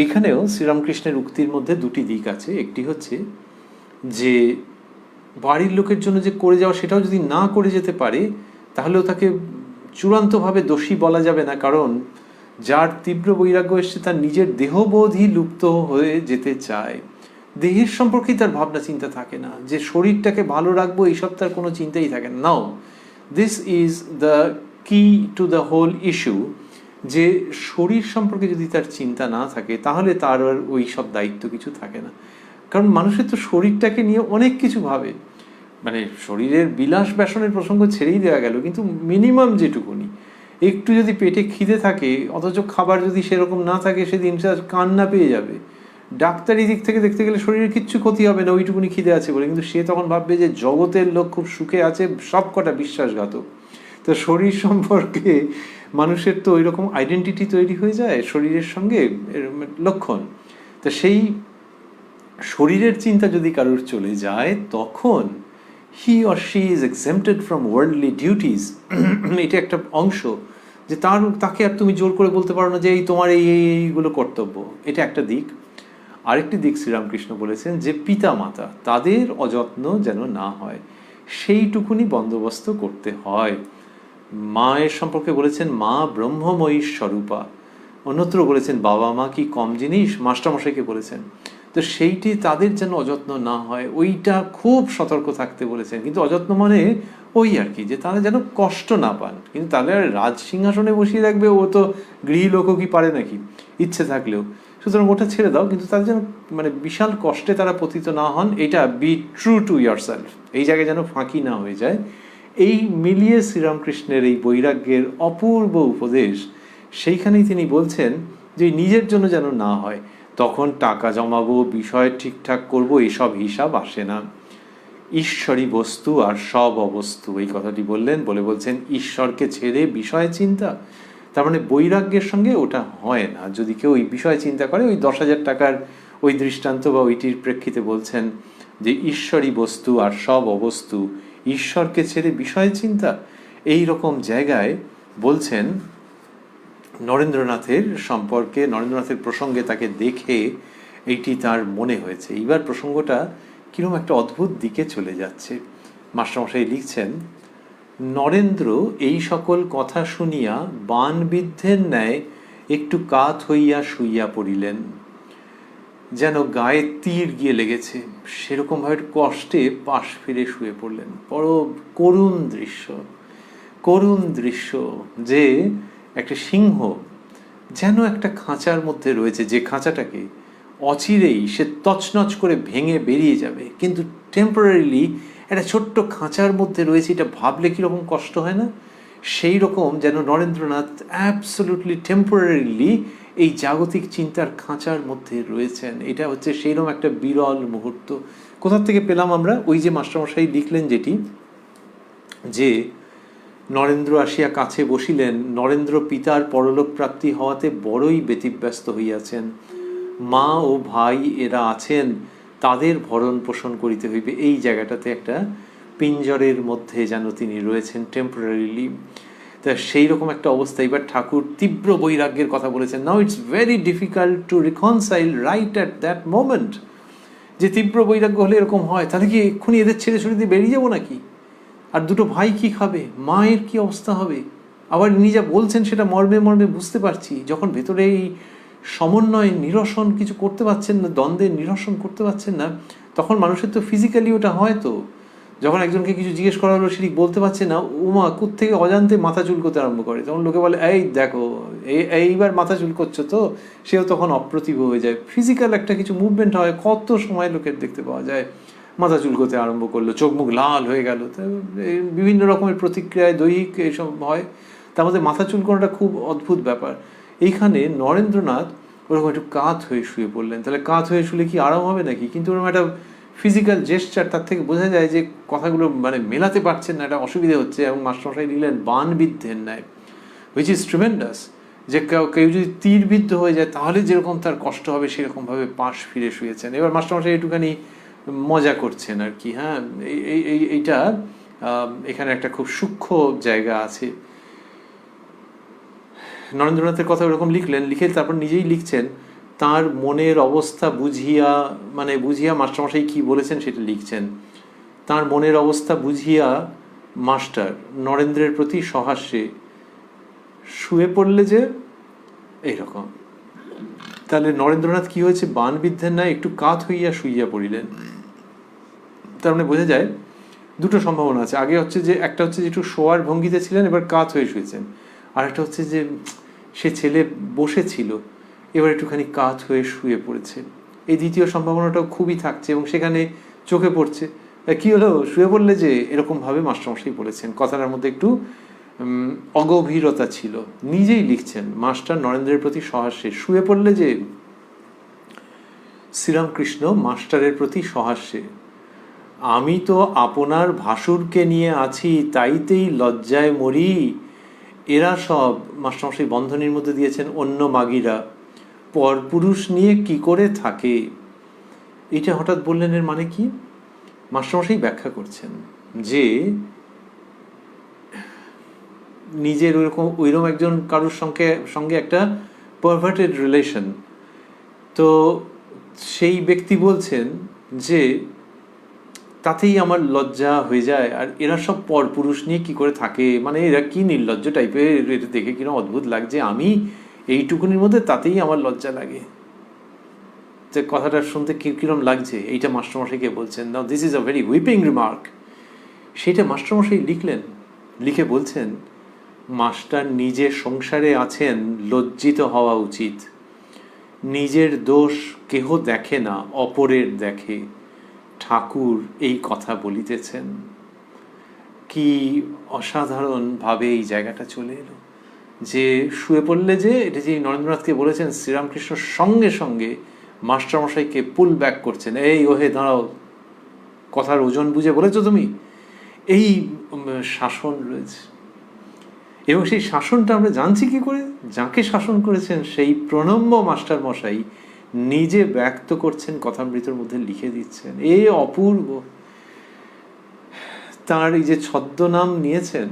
এখানেও শ্রীরামকৃষ্ণের উক্তির মধ্যে দুটি দিক আছে। একটি হচ্ছে যে বাড়ির লোকের জন্য যে করে যাওয়া, সেটাও যদি না করে যেতে পারে তাহলেও তাকে চূড়ান্তভাবে দোষী বলা যাবে না, কারণ যার তীব্র বৈরাগ্য এসছে তার নিজের দেহবোধই লুপ্ত হয়ে যেতে চায়। দেহের সম্পর্কেই তার ভাবনা চিন্তা থাকে না, যে শরীরটাকে ভালো রাখবো এইসব তার কোনো চিন্তাই থাকে না। নাও দিস ইজ দ্য কি টু দ্য হোল ইস্যু, যে শরীর সম্পর্কে যদি তার চিন্তা না থাকে তাহলে তার আর ওই সব দায়িত্ব কিছু থাকে না। কারণ মানুষের তো শরীরটাকে নিয়ে অনেক কিছু ভাবে, মানে শরীরের বিলাস ব্যাসনের প্রসঙ্গ ছেড়েই দেওয়া গেল, কিন্তু মিনিমাম যেটুকুনি, একটু যদি পেটে খিদে থাকে অথচ খাবার যদি সেরকম না থাকে, সেদিন সে কান্না পেয়ে যাবে। ডাক্তারি দিক থেকে দেখতে গেলে শরীরের কিচ্ছু ক্ষতি হবে না ওইটুকুনি খিদে আছে বলে, কিন্তু সে তখন ভাববে যে জগতের লোক খুব সুখে আছে, সব কটা বিশ্বাসঘাতক। তো শরীর সম্পর্কে মানুষের তো ওই রকম আইডেন্টিটি তৈরি হয়ে যায় শরীরের সঙ্গে, লক্ষণ। তো সেই শরীরের চিন্তা যদি কারোর চলে যায়, তখন he or she is exempted from worldly duties. এটা একটা অংশ, যে তাকে আর তুমি জোর করে বলতে পারো না যে এই তোমার এইগুলো কর্তব্য। এটা একটা দিক। আরেকটি দিক শ্রীরামকৃষ্ণ বলেছেন, যে পিতা মাতা তাদের অযত্ন যেন না হয়, সেইটুকুনি বন্দোবস্ত করতে হয়। মায়ের সম্পর্কে বলেছেন, মা ব্রহ্মময়ী স্বরূপা। অন্যত্র বলেছেন, বাবা মা কি কম জিনিস, মাস্টারমশাইকে বলেছেন। তো সেইটি তাদের যেন অযত্ন না হয়, ওইটা খুব সতর্ক থাকতে বলেছেন। কিন্তু অযত্ন মানে ওই আর কি, যে তারা যেন কষ্ট না পান। কিন্তু তাহলে রাজ সিংহাসনে বসিয়ে রাখবে, ও তো গৃহী লোকও কি পারে নাকি, ইচ্ছে থাকলেও। সুতরাং ওটা ছেড়ে দাও, কিন্তু তাদের যেন মানে বিশাল কষ্টে তারা পতিত না হন। এটা বি ট্রু টু ইয়ারসেলফ, এই জায়গায় যেন ফাঁকি না হয়ে যায়। এই মিলিয়ে শ্রীরামকৃষ্ণের এই বৈরাগ্যের অপূর্ব উপদেশ, সেইখানেই তিনি বলছেন যে নিজের জন্য যেন না হয়, তখন টাকা জমাবো, বিষয় ঠিকঠাক করব, এসব হিসাব আসে না। ঈশ্বরী বস্তু আর সব অবস্তু, এই কথাটি বললেন, বলছেন ঈশ্বরকে ছেড়ে বিষয় চিন্তা। তার মানে বৈরাগ্যের সঙ্গে ওটা হয় না। যদি কেউ ওই বিষয় চিন্তা করে, ওই 10,000 টাকার ওই দৃষ্টান্ত বা ওইটির প্রেক্ষিতে বলছেন যে ঈশ্বরী বস্তু আর সব অবস্তু, ঈশ্বরকে ছেড়ে বিষয় চিন্তা, এই রকম জায়গায় বলছেন নরেন্দ্রনাথের সম্পর্কে, নরেন্দ্রনাথের প্রসঙ্গে তাকে দেখে এইটি তার মনে হয়েছে। এইবার প্রসঙ্গটা কিরকম একটা অদ্ভুত দিকে চলে যাচ্ছে। মাস্টারমশাই লিখছেন, নরেন্দ্র এই সকল কথা শুনিয়া বাণবিদ্ধের ন্যায় একটু কাত হইয়া শুইয়া পড়িলেন, যেন গায়ে তীর গিয়ে লেগেছে, সেরকমভাবে কষ্টে পাশ ফিরে শুয়ে পড়লেন। বড় করুণ দৃশ্য, করুণ দৃশ্য, যে একটা সিংহ যেন একটা খাঁচার মধ্যে রয়েছে, যে খাঁচাটাকে অচিরেই সে তছনছ করে ভেঙে বেরিয়ে যাবে, কিন্তু টেম্পোরারিলি একটা ছোট্ট খাঁচার মধ্যে রয়েছে। এটা ভাবলে কীরকম কষ্ট হয় না? সেই রকম যেন নরেন্দ্রনাথ অ্যাবসলিউটলি টেম্পোরারিলি এই জাগতিক চিন্তার খাঁচার মধ্যে রয়েছেন। এটা হচ্ছে সেইরকম একটা বিরল মুহূর্ত। কোথা থেকে পেলাম আমরা? ওই যে মাস্টারমশাই লিখলেন যেটি, যে নরেন্দ্র আসিয়া কাছে বসিলেন। নরেন্দ্র পিতার পরলোক প্রাপ্তি হওয়াতে বড়ই ব্যতিব্যস্ত হইয়াছেন। মা ও ভাই এরা আছেন, তাদের ভরণ পোষণ করিতে হইবে। এই জায়গাটাতে একটা পিঞ্জরের মধ্যে যেন তিনি রয়েছেন টেম্পোরারিলি। তা সেই রকম একটা অবস্থা। এবার ঠাকুর তীব্র বৈরাগ্যের কথা বলেছেন। Now it's very difficult to reconcile right at that moment. যে তীব্র বৈরাগ্য হলে এরকম হয়, তাহলে কি এক্ষুনি এদের ছেড়ে ছুড়ে দিয়ে বেরিয়ে যাবো নাকি? আর দুটো ভাই কি খাবে, মায়ের কি অবস্থা হবে? আবার ইনি যা বলছেন সেটা মর্মে মর্মে বুঝতে পারছি। যখন ভেতরে এই সমন্বয় নিরসন কিছু করতে পারছেন না, দ্বন্দ্বের নিরসন করতে পারছেন না, তখন মানুষের তো ফিজিক্যালি ওটা হয়। তো যখন একজনকে কিছু জিজ্ঞেস করা হলো, সেটি বলতে পারছে না, উমা থেকে অজান্তে মাথা চুলকোতে আরম্ভ করে। তখন লোকে বলে, এই দেখো এইবার মাথা চুলকোচ্ছ তো। সেও তখন অপ্রতিভ হয়ে যায়। ফিজিক্যাল একটা কিছু মুভমেন্ট হয়, কত সময় লোকের দেখতে পাওয়া যায় মাথা চুলকোতে আরম্ভ করলো, চোখ মুখ লাল হয়ে গেল। বিভিন্ন রকমের প্রতিক্রিয়ায় দৈহিক এইসব হয়। তার মধ্যে মাথা চুলকোনোটা খুব অদ্ভুত ব্যাপার। এইখানে নরেন্দ্রনাথ ওরকম একটু কাত হয়ে শুয়ে পড়লেন। তাহলে কাত হয়ে শুলে কি আরাম হবে নাকি? কিন্তু ওরকম একটা ফিজিক্যাল জেস্টার, তার থেকে বোঝা যায় যে কথাগুলো মানে মেলাতে পারছেন না, একটা অসুবিধা হচ্ছে। এবং মাস্টারমশাই লিখলেন বানবিদ্ধের ন্যায়, হুইচ ইজ ট্রিমেন্ডাস। যে কেউ যদি তীরবিদ্ধ হয়ে যায় তাহলে যেরকম তার কষ্ট হবে, সেরকমভাবে পাশ ফিরে শুয়েছেন। এবার মাস্টারমশাই একটুখানি মজা করছেন আর কি। হ্যাঁ, এইটা এখানে একটা খুব সূক্ষ্ম জায়গা আছে। নরেন্দ্রনাথের কথা ওরকম লিখলেন, লিখে তারপর নিজেই লিখছেন তার মনের অবস্থা বুঝিয়া, মানে বুঝিয়া মাস্টারমশাই কি বলেছেন সেটা লিখছেন। তার মনের অবস্থা বুঝিয়া মাস্টার নরেন্দ্রের প্রতি সহাস্যে শুয়ে পড়লে যে এইরকম। তাহলে নরেন্দ্রনাথ কি হয়েছে? বানবিদ্ধের ন্যায় একটু কাত হইয়া শুইয়া পড়িলেন। তার মানে বোঝা যায় দুটো সম্ভাবনা আছে। আগে হচ্ছে যে একটা হচ্ছে যে একটু শোয়ার ভঙ্গিতে ছিলেন, এবার কাত হয়ে শুয়েছেন। আর একটা হচ্ছে যে সে ছেলে বসেছিল, এবার একটুখানি কাত হয়ে শুয়ে পড়েছে। এই দ্বিতীয় সম্ভাবনাটাও খুবই থাকছে এবং সেখানে চোখে পড়ছে। কি হলো, শুয়ে পড়লে যে, এরকমভাবে মাস্টারমশাই বলেছেন। কথাটার মধ্যে একটু অগভীরতা ছিল। নিজেই লিখছেন মাস্টার নরেন্দ্রের প্রতি সহাস্যে শুয়ে পড়লে যে। শ্রীরামকৃষ্ণ মাস্টারের প্রতি সহাস্যে, আমি তো আপনার ভাসুরকে নিয়ে আছি, তাইতেই লজ্জায় মরি। এরা সব, মাস্টারমশাই বন্ধনীর মধ্যে দিয়েছেন, অন্য মাগিরা পরপুরুষ নিয়ে কি করে থাকে। এটা হঠাৎ বললেন, এর মানে কি? মাস্টারমশাই ব্যাখ্যা করছেন যে নিজের ওইরকম একজন কারোর সঙ্গে একটা পারভার্টেড রিলেশন, তো সেই ব্যক্তি বলছেন যে তাতেই আমার লজ্জা হয়ে যায়। আর এরা সব পরপুরুষ নিয়ে কি করে থাকে, মানে এরা কি নির্লজ্জ টাইপের, এটা দেখে কিরকম অদ্ভুত লাগছে, আমি এইটুকুনির মধ্যে তাতেই আমার লজ্জা লাগে। যে কথাটা শুনতে কিরকম লাগছে, এইটা মাস্টারমশাইকে বলছেন। Now this is a very whipping remark. সেটা মাস্টারমশাই লিখলেন, লিখে বলছেন মাস্টার নিজে সংসারে আছেন, লজ্জিত হওয়া উচিত। নিজের দোষ কেহ দেখে না, অপরের দেখে। ঠাকুর এই কথা বলিতেছেন। কি অসাধারণভাবে এই জায়গাটা চলে এলো যে শুয়ে পড়লে যে, এটা যে নরেন্দ্রনাথকে বলেছেন, শ্রীরামকৃষ্ণ সঙ্গে সঙ্গে মাস্টারমশাইকে পুল ব্যাক করছেন। এই ওহে দাঁড়াও, কথার ওজন বুঝে বলেছো তুমি। এই শাসন রয়েছে এবং সেই শাসনটা আমরা জানছি কি করে? যাকে শাসন করেছেন সেই প্রণম্য মাস্টারমশাই নিজে ব্যক্ত করছেন, কথামৃতের মধ্যে লিখে দিচ্ছেন। এ অপূর্ব। তার এই যে ছদ্মনাম নিয়েছেন,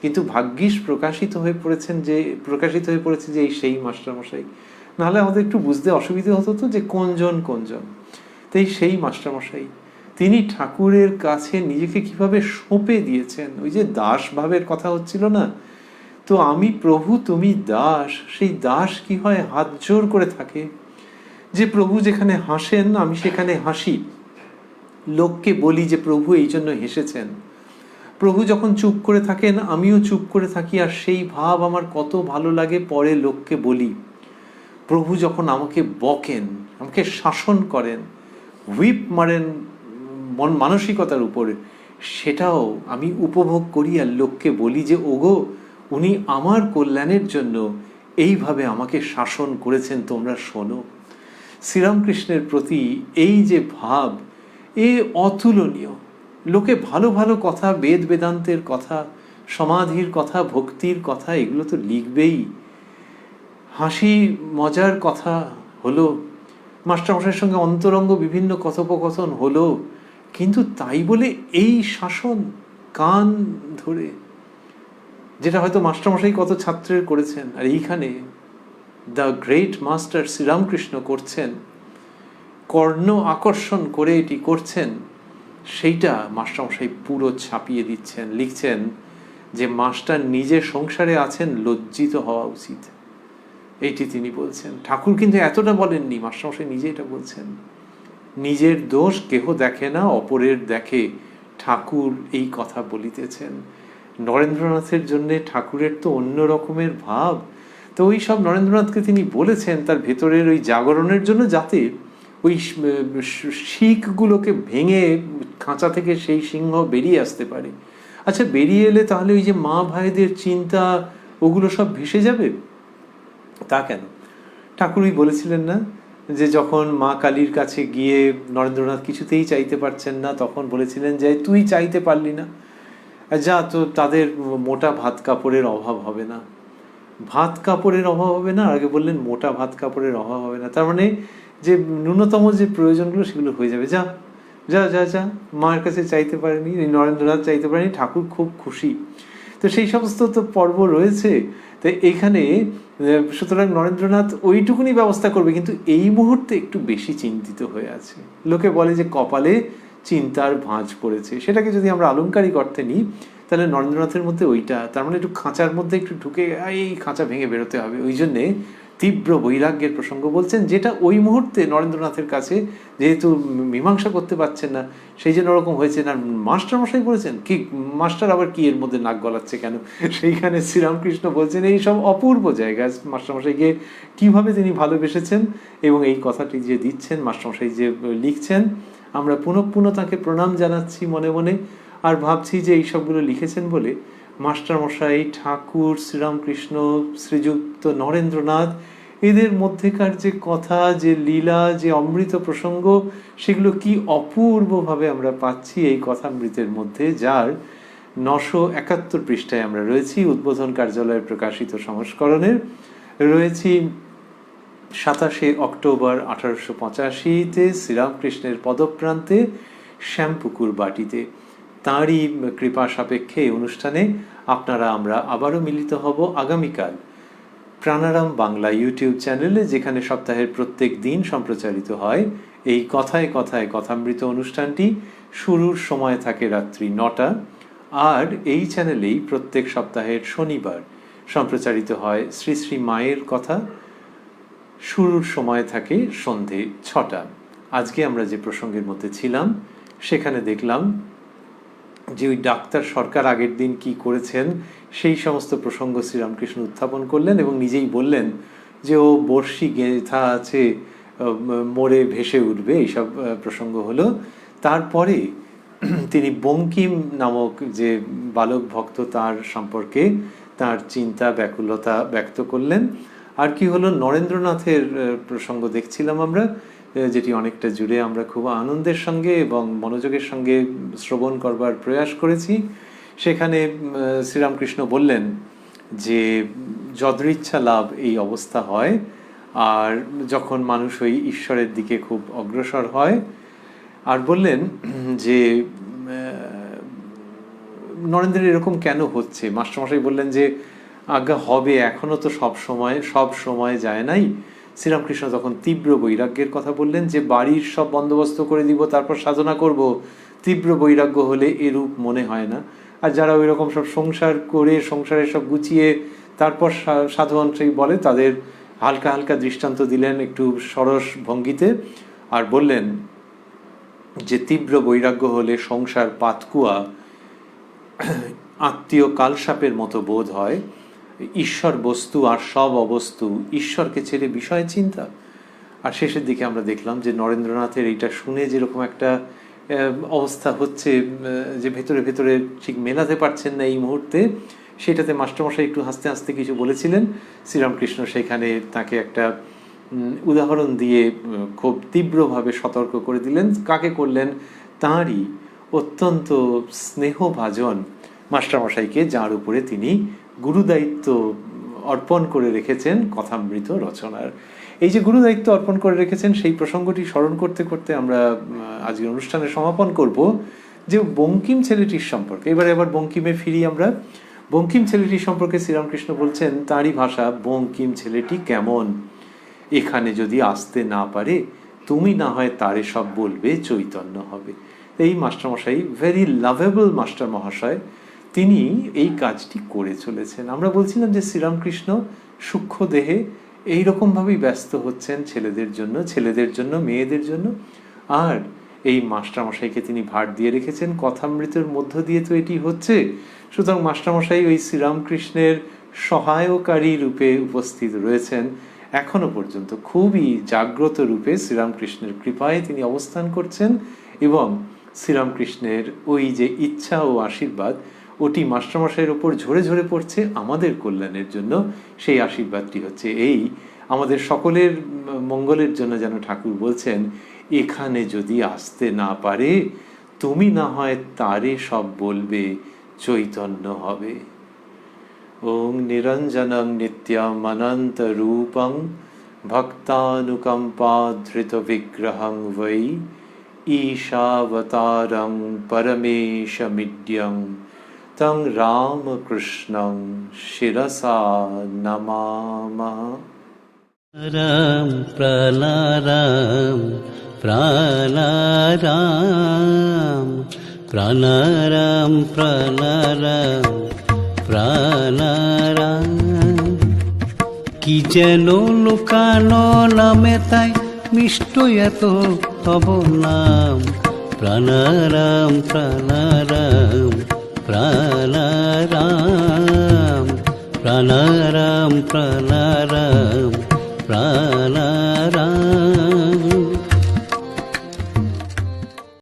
কিন্তু ভাগ্যিস প্রকাশিত হয়ে পড়েছে যে এই সেই মাস্টারমশাই। নাহলে আমাদের একটু বুঝতে অসুবিধে হতো তো যে কোনজন। তাই সেই মাস্টারমশাই তিনি ঠাকুরের কাছে নিজেকে কিভাবে সঁপে দিয়েছেন। ওই যে দাস ভাবের কথা হচ্ছিল না, তো আমি প্রভু তুমি দাস। সেই দাস কি হয়, হাত জোর করে থাকে। যে প্রভু যেখানে হাসেন আমি সেখানে হাসি, লোককে বলি যে প্রভু এই জন্য হেসেছেন। প্রভু যখন চুপ করে থাকেন আমিও চুপ করে থাকি, আর সেই ভাব আমার কত ভালো লাগে, পরে লোককে বলি। প্রভু যখন আমাকে বকেন, আমাকে শাসন করেন, হুইপ মারেন মানসিকতার উপরে, সেটাও আমি উপভোগ করি আর লোককে বলি যে ওগো, উনি আমার কল্যাণের জন্য এইভাবে আমাকে শাসন করেছেন, তোমরা শোনো। শ্রীরামকৃষ্ণের প্রতি এই যে ভাব, এ অতুলনীয়। লোকে ভালো ভালো কথা, বেদ বেদান্তের কথা সমাধির কথা, ভক্তির কথা, এগুলো তো লিখবেই। হাসি মজার কথা হলো, মাস্টারমশাইয়ের সঙ্গে অন্তরঙ্গ বিভিন্ন কথোপকথন হলো, কিন্তু তাই বলে এই শাসন কান ধরে, যেটা হয়তো মাস্টারমশাই কত ছাত্রের করেছেন, আর এইখানে দ্য গ্রেট মাস্টার শ্রীরামকৃষ্ণ করছেন, কর্ণ আকর্ষণ করে এটি করছেন, সেইটা মাস্টারমশাই পুরো ছাপিয়ে দিচ্ছেন। লিখছেন যে মাস্টার নিজে সংসারে আছেন, লজ্জিত হওয়া উচিত, এইটি তিনি বলছেন। ঠাকুর কিন্তু এতটা বলেননি, মাস্টারমশাই নিজে এটা বলছেন। নিজের দোষ কেহ দেখে না, অপরের দেখে, ঠাকুর এই কথা বলিতেছেন। নরেন্দ্রনাথের জন্যে ঠাকুরের তো অন্য রকমের ভাব, তো ওই সব নরেন্দ্রনাথকে তিনি বলেছেন তার ভেতরের ওই জাগরণের জন্য, যাতে ওই শিকগুলোকে ভেঙে খাঁচা থেকে সেই সিংহ বেরিয়ে আসতে পারে। আচ্ছা, বেরিয়ে এলে তাহলে ওই যে মা ভাইদের চিন্তা, ওগুলো সব ভেসে যাবে? তা কেন? ঠাকুরই বলেছিলেন না যে যখন মা কালীর কাছে গিয়ে নরেন্দ্রনাথ কিছুতেই চাইতে পারছেন না, তখন বলেছিলেন যে তুই চাইতে পারলি না, যা, তো তাদের মোটা ভাত কাপড়ের অভাব হবে না। ভাত কাপড়ের অভাব হবে না, আগে বললেন মোটা ভাত কাপড়ের অভাব হবে না, তার মানে যে ন্যূনতম যে প্রয়োজনগুলো সেগুলো হয়ে যাবে। যা যা যা যা, মায়ের কাছে চাইতে পারেনি, নরেন্দ্রনাথ চাইতে পারেনি, ঠাকুর খুব খুশি। তো সেই সমস্ত তো পর্ব রয়েছে। তো এইখানে সুতরাং নরেন্দ্রনাথ ওইটুকুনি ব্যবস্থা করবে, কিন্তু এই মুহূর্তে একটু বেশি চিন্তিত হয়ে আছে। লোকে বলে যে কপালে চিন্তার ভাঁজ পড়েছে, সেটাকে যদি আমরা আলংকারিক অর্থে নিই, তাহলে নরেন্দ্রনাথের মধ্যে ওইটা, তার মানে একটু খাঁচার মধ্যে একটু ঢুকে এই খাঁচা ভেঙে বেরোতে হবে। ওই জন্যে তীব্র বৈরাগ্যের প্রসঙ্গ বলছেন, যেটা ওই মুহূর্তে নরেন্দ্রনাথের কাছে যেহেতু মীমাংসা করতে পারছেন না, সেই জন্য ওরকম হয়েছে। না মাস্টারমশাই বলেছেন কি, মাস্টার আবার কি এর মধ্যে নাক গলাচ্ছে কেন? সেইখানে শ্রীরামকৃষ্ণ বলছেন এই সব অপূর্ব জায়গা, মাস্টারমশাইকে কিভাবে তিনি ভালোবেসেছেন, এবং এই কথাটি যে দিচ্ছেন, মাস্টারমশাই যে লিখছেন, আমরা পুনঃ পুনঃ তাকে প্রণাম জানাচ্ছি মনে মনে, আর ভাবছি যে এই সবগুলো লিখেছেন বলে মাস্টারমশাই, ঠাকুর, শ্রীরামকৃষ্ণ, শ্রীযুক্ত নরেন্দ্রনাথ, এদের মধ্যেকার যে কথা, যে লীলা, যে অমৃত প্রসঙ্গ, সেগুলো কি অপূর্বভাবে আমরা পাচ্ছি এই কথামৃতের মধ্যে, যার 971 পৃষ্ঠায় আমরা রয়েছি। উদ্বোধন কার্যালয়ের প্রকাশিত সংস্করণের রয়েছি 27 অক্টোবর 1885-তে শ্রীরামকৃষ্ণের পদপ্রান্তে শ্যামপুকুর বাটিতে। তাঁরই কৃপা সাপেক্ষে এই অনুষ্ঠানে আপনারা আমরা আবারও মিলিত হব আগামীকাল প্রাণারাম বাংলা ইউটিউব চ্যানেলে, যেখানে সপ্তাহের প্রত্যেক দিন সম্প্রচারিত হয় এই কথায় কথায় কথামৃত অনুষ্ঠানটি। শুরুর সময় থাকে রাত্রি 9টা, আর এই চ্যানেলেই প্রত্যেক সপ্তাহের শনিবার সম্প্রচারিত হয় শ্রী শ্রী মায়ের কথা। শুরুর সময় থাকে সন্ধে 6টা। আজকে আমরা যে প্রসঙ্গের মধ্যে ছিলাম, সেখানে দেখলাম যে ওই ডাক্তার সরকার আগের দিন কি করেছেন, সেই সমস্ত প্রসঙ্গ শ্রীরামকৃষ্ণ উত্থাপন করলেন, এবং নিজেই বললেন যে ও বর্ষি গেঁথা আছে, মরে ভেসে উঠবে, এইসব প্রসঙ্গ হলো। তারপরে তিনি বঙ্কিম নামক যে বালক ভক্ত, তার সম্পর্কে তার চিন্তা ব্যাকুলতা ব্যক্ত করলেন। আর কি হলো, নরেন্দ্রনাথের প্রসঙ্গ দেখছিলাম আমরা, যেটি অনেকটা জুড়ে আমরা খুব আনন্দের সঙ্গে এবং মনোযোগের সঙ্গে শ্রবণ করবার প্রয়াস করেছি। সেখানে শ্রীরামকৃষ্ণ বললেন যে যদৃচ্ছা লাভ এই অবস্থা হয়, আর যখন মানুষ ওই ঈশ্বরের দিকে খুব অগ্রসর হয়। আর বললেন যে নরেন্দ্রের এরকম কেন হচ্ছে। মাস্টারমশাই বললেন যে আজ্ঞা হবে, এখনো তো সব সময় যায় নাই। শ্রীরামকৃষ্ণ তখন তীব্র বৈরাগ্যের কথা বললেন যে বাড়ির সব বন্দোবস্ত করে দিব, তারপর সাধনা করব। তীব্র বৈরাগ্য হলে এরূপ মনে হয় না। আর যারা ওই রকম সব সংসার করে, সংসারে সব গুছিয়ে তারপর সাধন সেই বলে, তাদের হালকা হালকা দৃষ্টান্ত দিলেন একটু সরস ভঙ্গিতে, আর বললেন যে তীব্র বৈরাগ্য হলে সংসার পাতকুয়া, আত্মীয় কালসাপের মতো বোধ হয়, ঈশ্বর বস্তু আর সব অবস্তু, ঈশ্বরকে ছেড়ে বিষয় চিন্তা। আর শেষের দিকে আমরা দেখলাম যে নরেন্দ্রনাথের এইটা শুনে যেরকম একটা অবস্থা হচ্ছে, যে ভেতরে ভেতরে ঠিক মেলাতে পারছেন না এই মুহূর্তে, সেটাতে মাস্টারমশাই একটু হাসতে হাসতে কিছু বলেছিলেন। শ্রীরামকৃষ্ণ সেখানে তাকে একটা উদাহরণ দিয়ে খুব তীব্রভাবে সতর্ক করে দিলেন। কাকে করলেন? তাঁরই অত্যন্ত স্নেহভাজন মাস্টারমশাইকে, যার উপরে তিনি গুরুদায়িত্ব অর্পণ করে রেখেছেন কথামৃত রচনার। এই যে গুরুদায়িত্ব অর্পণ করে রেখেছেন, সেই প্রসঙ্গটি স্মরণ করতে করতে আমরা আজকের অনুষ্ঠানে সমাপন করব যে বঙ্কিম ছেলেটির সম্পর্কে। এবার বঙ্কিমে ফিরি আমরা। বঙ্কিম ছেলেটি সম্পর্কে শ্রীরামকৃষ্ণ বলছেন তারই ভাষা, বঙ্কিম ছেলেটি কেমন, এখানে যদি আসতে না পারে তুমি না হয় তারে সব বলবে, চৈতন্য হবে। এই মাস্টারমশাই, ভেরি লাভেবল মাস্টার মহাশয়, তিনি এই কাজটি করে চলেছেন। আমরা বলছিলাম যে শ্রীরামকৃষ্ণ সূক্ষ্ম দেহে এইরকমভাবেই ব্যস্ত হচ্ছেন ছেলেদের জন্য মেয়েদের জন্য, আর এই মাস্টারমশাইকে তিনি ভার দিয়ে রেখেছেন কথামৃতের মধ্য দিয়ে, তো এটি হচ্ছে। সুতরাং মাস্টারমশাই ওই শ্রীরামকৃষ্ণের সহায়কারী রূপে উপস্থিত রয়েছেন এখনো পর্যন্ত, খুবই জাগ্রত রূপে শ্রীরামকৃষ্ণের কৃপায় তিনি অবস্থান করছেন, এবং শ্রীরামকৃষ্ণের ওই যে ইচ্ছা ও আশীর্বাদ ওটি মাস্টারমশাইয়ের ওপর ঝরে ঝরে পড়ছে আমাদের কল্যাণের জন্য। সেই আশীর্বাদটি হচ্ছে এই, আমাদের সকলের মঙ্গলের জন্য যেন ঠাকুর বলছেন এখানে যদি আসতে না পারে তুমি না হয় তারে সব বলবে, চৈতন্য হবে। ওং নিরঞ্জনং নিত্যম অনন্ত রূপং ভক্তানুকম্পাধৃত বিগ্রহং বৈ ঈশাবতারং পরমেশমিড্যং তং রামকৃষ্ণং শিরসা নমামঃ। রাম প্রাণারাম প্রাণারাম প্রাণারাম প্রাণারাম প্রাণারাম। কি যেন লোকানো নামে তাই মিষ্ট এত তব নাম। প্রাণারাম প্রাণারাম প্রাণারাম প্রাণারাম প্রাণারাম প্রাণারাম।